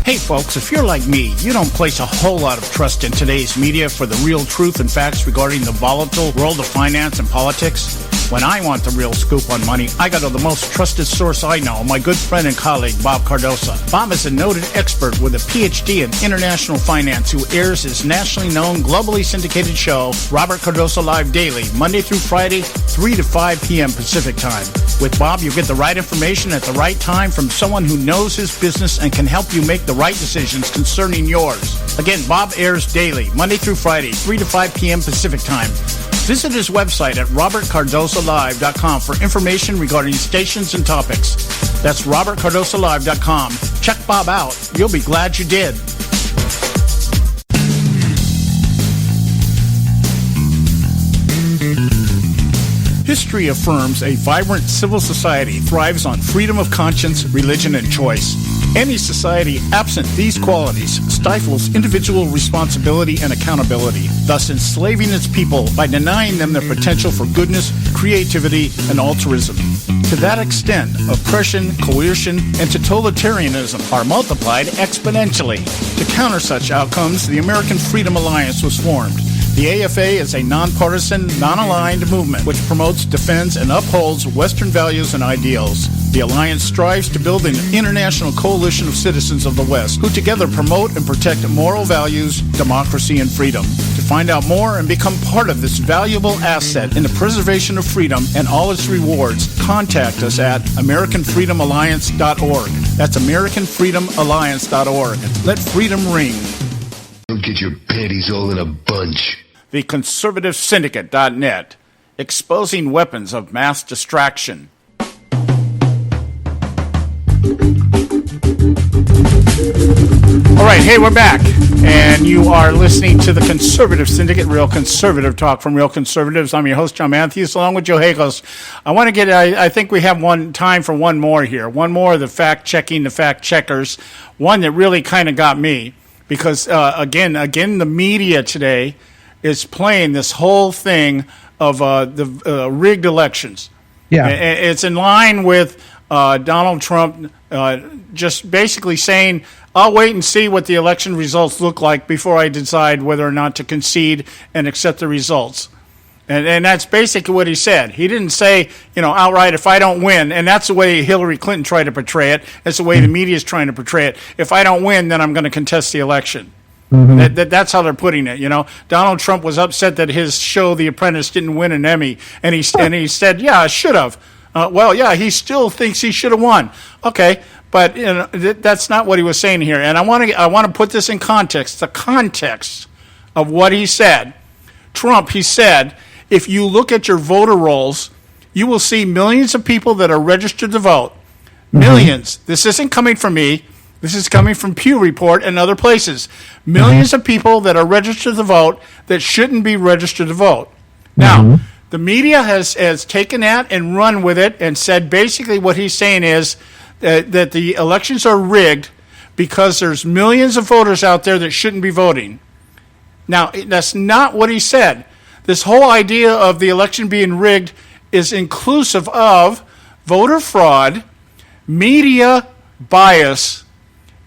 Hey folks, if you're like me, you don't place a whole lot of trust in today's media for the real truth and facts regarding the volatile world of finance and politics. When I want the real scoop on money, I go to the most trusted source I know, my good friend and colleague, Bob Cardoso. Bob is a noted expert with a PhD in international finance who airs his nationally known, globally syndicated show, Robert Cardoso Live Daily, Monday through Friday, 3 to 5 p.m. Pacific Time. With Bob, you get the right information at the right time from someone who knows his business and can help you make the right decisions concerning yours. Again, Bob airs daily, Monday through Friday, 3 to 5 p.m. Pacific Time. Visit his website at robertcardosolive.com for information regarding stations and topics. That's robertcardosolive.com. Check Bob out. You'll be glad you did. History affirms a vibrant civil society thrives on freedom of conscience, religion, and choice. Any society absent these qualities stifles individual responsibility and accountability, thus enslaving its people by denying them their potential for goodness, creativity, and altruism. To that extent, oppression, coercion, and totalitarianism are multiplied exponentially. To counter such outcomes, the American Freedom Alliance was formed. The AFA is a nonpartisan, non-aligned movement which promotes, defends, and upholds Western values and ideals. The Alliance strives to build an international coalition of citizens of the West who together promote and protect moral values, democracy, and freedom. To find out more and become part of this valuable asset in the preservation of freedom and all its rewards, contact us at AmericanFreedomAlliance.org. That's AmericanFreedomAlliance.org. Let freedom ring. Don't get your panties all in a bunch. The ConservativeSyndicate.net, exposing weapons of mass distraction. All right, hey, we're back, and you are listening to the Conservative Syndicate, real conservative talk from real conservatives. I'm your host, John Matthews, along with Joe Hagos. I want to get, I think we have time for one more here. One more of the fact-checking, the fact-checkers. One that really kind of got me, because, again, the media today is playing this whole thing of the rigged elections. Yeah. It's in line with Donald Trump just basically saying, I'll wait and see what the election results look like before I decide whether or not to concede and accept the results. And that's basically what he said. He didn't say, outright, if I don't win, and that's the way Hillary Clinton tried to portray it. That's the way the media is trying to portray it. If I don't win, then I'm going to contest the election. Mm-hmm. That's how they're putting it. Donald Trump was upset that his show, The Apprentice, didn't win an Emmy, and he said, yeah, I should have. Well, yeah, he still thinks he should have won. Okay, but that's not what he was saying here. And I want to put this in context. The context of what he said. Trump, he said, if you look at your voter rolls, you will see millions of people that are registered to vote. Mm-hmm. Millions. This isn't coming from me. This is coming from Pew Report and other places. Millions of people that are registered to vote that shouldn't be registered to vote. Now, the media has taken that and run with it and said basically what he's saying is that the elections are rigged because there's millions of voters out there that shouldn't be voting. Now, that's not what he said. This whole idea of the election being rigged is inclusive of voter fraud, media bias,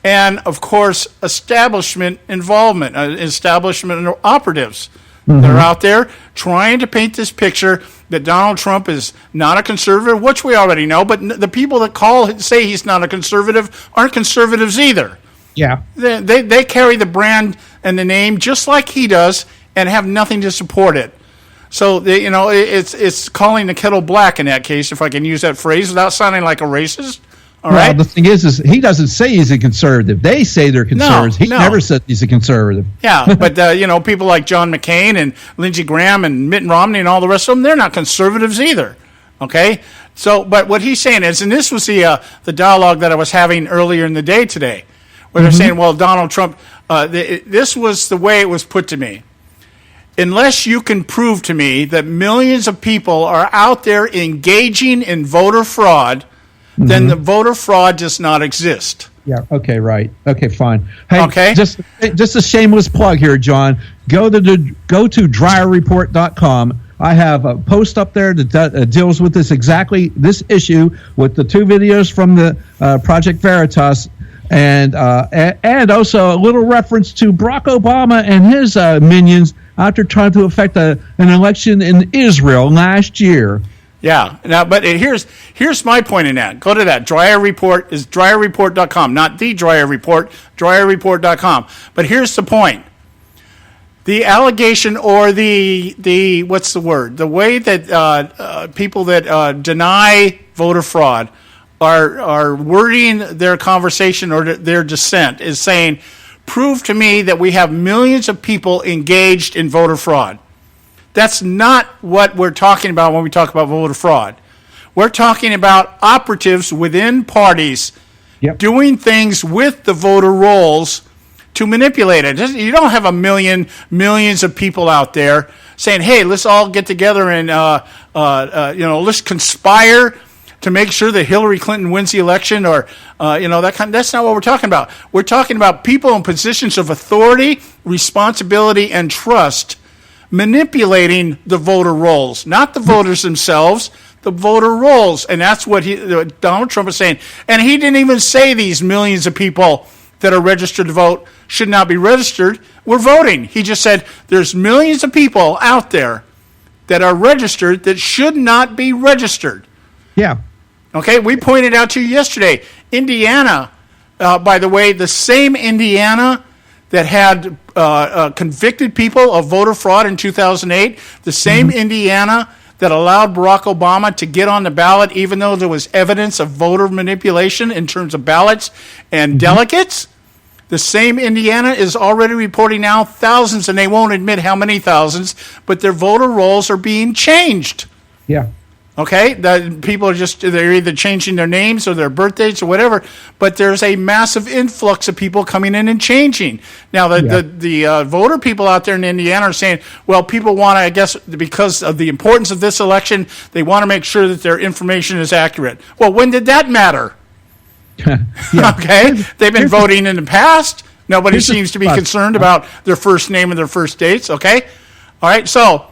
and, of course, establishment involvement, establishment operatives. Mm-hmm. They're out there trying to paint this picture that Donald Trump is not a conservative, which we already know, but the people that say he's not a conservative aren't conservatives either. Yeah. They carry the brand and the name just like he does and have nothing to support it. So, it's calling the kettle black in that case, if I can use that phrase, without sounding like a racist. All right. The thing is he doesn't say he's a conservative. They say they're conservatives. He never said he's a conservative. Yeah, but people like John McCain and Lindsey Graham and Mitt Romney and all the rest of them, they're not conservatives either. Okay? So, but what he's saying is, and this was the dialogue that I was having earlier in the day today, where they're saying, well, Donald Trump, this was the way it was put to me. Unless you can prove to me that millions of people are out there engaging in voter fraud, then the voter fraud does not exist. Yeah, okay, right. Okay, fine. Hey, okay. Just a shameless plug here, John. Go to drierreport.com. I have a post up there that deals with this issue with the two videos from the Project Veritas, and also a little reference to Barack Obama and his minions after trying to affect an election in Israel last year. Yeah. Now, but here's my point in that. Go to that. Dreyer Report is drierreport.com, not the Dreyer Report, drierreport.com. But here's the point. The allegation or the what's the word? The way that people that deny voter fraud are wording their conversation or their dissent is saying, prove to me that we have millions of people engaged in voter fraud. That's not what we're talking about when we talk about voter fraud. We're talking about operatives within parties doing things with the voter rolls to manipulate it. You don't have millions of people out there saying, hey, let's all get together and let's conspire to make sure that Hillary Clinton wins the election or that kind. That's not what we're talking about. We're talking about people in positions of authority, responsibility, and trust manipulating the voter rolls, not the voters themselves, the voter rolls. And that's what Donald Trump is saying. And he didn't even say these millions of people that are registered to vote should not be registered. We're voting. He just said there's millions of people out there that are registered that should not be registered. Yeah. Okay, we pointed out to you yesterday, Indiana, by the way, the same Indiana that had convicted people of voter fraud in 2008, the same Indiana that allowed Barack Obama to get on the ballot even though there was evidence of voter manipulation in terms of ballots and delegates, the same Indiana is already reporting now thousands, and they won't admit how many thousands, but their voter rolls are being changed. Yeah. Okay, people are they're either changing their names or their birthdates or whatever, but there's a massive influx of people coming in and changing. Now, the voter people out there in Indiana are saying, well, people want to, I guess, because of the importance of this election, they want to make sure that their information is accurate. Well, when did that matter? Okay, they've been voting in the past. Nobody seems to be concerned about their first name and their first dates. Okay, all right, so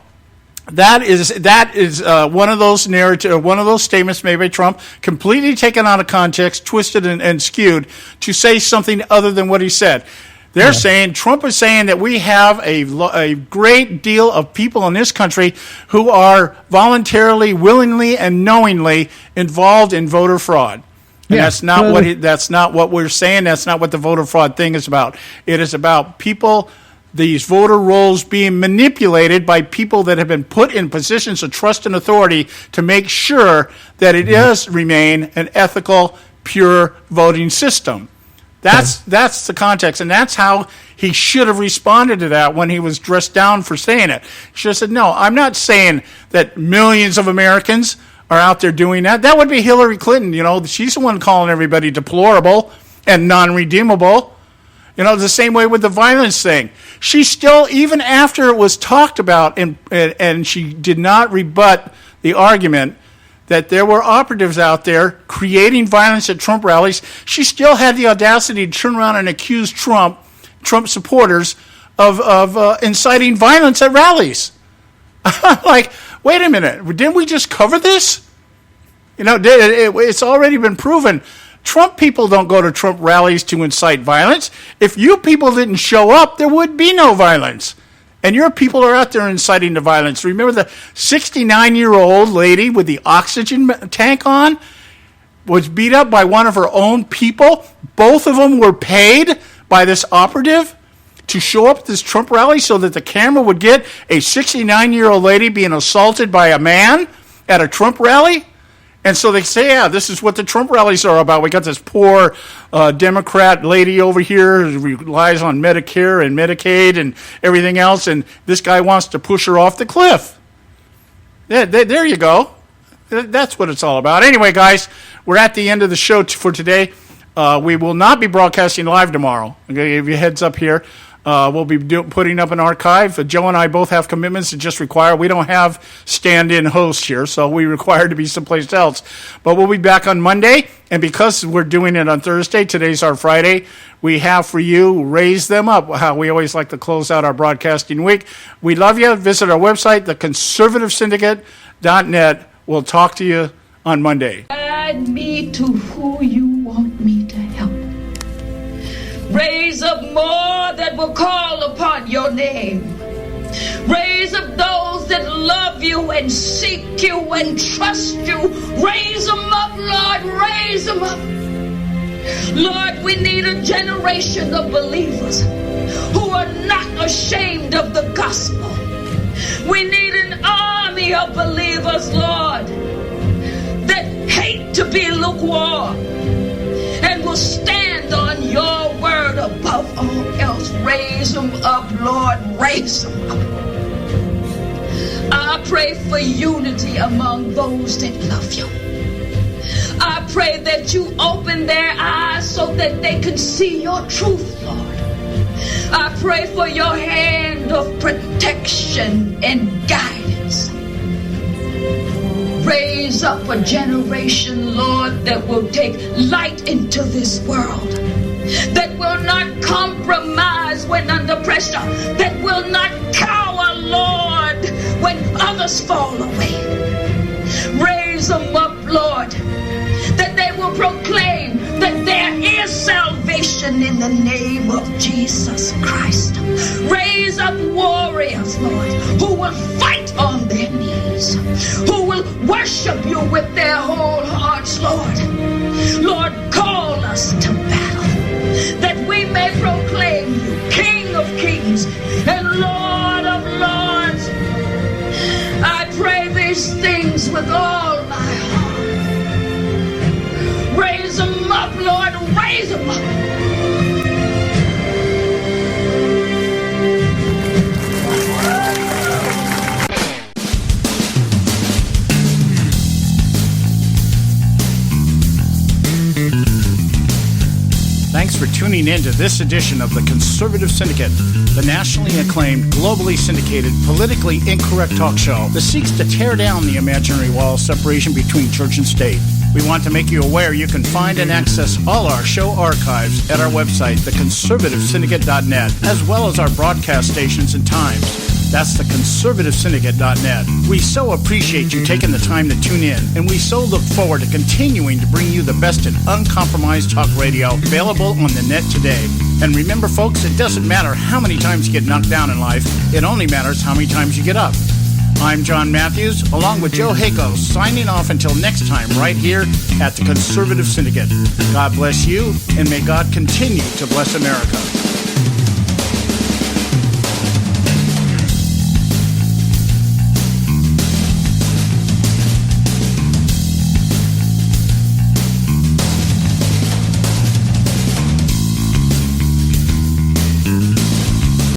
that is one of those one of those statements made by Trump, completely taken out of context, twisted and skewed to say something other than what he said. They're saying, Trump is saying that we have a great deal of people in this country who are voluntarily, willingly, and knowingly involved in voter fraud. And that's not what we're saying. That's not what the voter fraud thing is about. It is about people, these voter rolls being manipulated by people that have been put in positions of trust and authority to make sure that it does remain an ethical, pure voting system. That's the context, and that's how he should have responded to that when he was dressed down for saying it. He should have said, no, I'm not saying that millions of Americans are out there doing that. That would be Hillary Clinton. You know, she's the one calling everybody deplorable and non-redeemable. You know, the same way with the violence thing. She still, even after it was talked about, and she did not rebut the argument that there were operatives out there creating violence at Trump rallies, she still had the audacity to turn around and accuse Trump supporters of inciting violence at rallies. Like, wait a minute, didn't we just cover this? You know, it's already been proven. Trump people don't go to Trump rallies to incite violence. If you people didn't show up, there would be no violence. And your people are out there inciting the violence. Remember the 69-year-old lady with the oxygen tank on was beat up by one of her own people? Both of them were paid by this operative to show up at this Trump rally so that the camera would get a 69-year-old lady being assaulted by a man at a Trump rally? And so they say, yeah, this is what the Trump rallies are about. We got this poor Democrat lady over here who relies on Medicare and Medicaid and everything else, and this guy wants to push her off the cliff. There you go. That's what it's all about. Anyway, guys, we're at the end of the show for today. We will not be broadcasting live tomorrow. I'm going to give you a heads up here. We'll be putting up an archive. Joe and I both have commitments that just require. We don't have stand-in hosts here, so we require to be someplace else. But we'll be back on Monday, and because we're doing it on Thursday, today's our Friday, we have for you Raise Them Up, how we always like to close out our broadcasting week. We love you. Visit our website, theconservativesyndicate.net. We'll talk to you on Monday. Guide me to who you want me to help. Raise up more that will call upon your name. Raise up those that love you and seek you and trust you. Raise them up, Lord, raise them up. Lord, we need a generation of believers who are not ashamed of the gospel. We need an army of believers, Lord, that hate to be lukewarm and will stand on your word above all else. Raise them up, Lord, raise them up. I pray for unity among those that love you. I pray that you open their eyes so that they can see your truth, Lord. I pray for your hand of protection and guidance. Raise up a generation, Lord, that will take light into this world, that will not compromise when under pressure, that will not cower, Lord, when others fall away. Raise them up, Lord, that they will proclaim that there is salvation in the name of Jesus Christ. Raise up warriors, Lord, who will fight on their knees, who will worship you with their whole hearts, Lord. Lord, call us to battle, that we may proclaim you King of kings and Lord of lords. I pray these things with all my heart. Raise them up, Lord, raise them up. tuning in to this edition of the Conservative Syndicate, the nationally acclaimed, globally syndicated, politically incorrect talk show that seeks to tear down the imaginary wall of separation between church and state. We want to make you aware you can find and access all our show archives at our website, theconservativesyndicate.net, as well as our broadcast stations and times. That's theconservativesyndicate.net. We so appreciate you taking the time to tune in, and we so look forward to continuing to bring you the best in uncompromised talk radio available on the net today. And remember, folks, it doesn't matter how many times you get knocked down in life. It only matters how many times you get up. I'm John Matthews, along with Joe Hako, signing off until next time right here at the Conservative Syndicate. God bless you, and may God continue to bless America.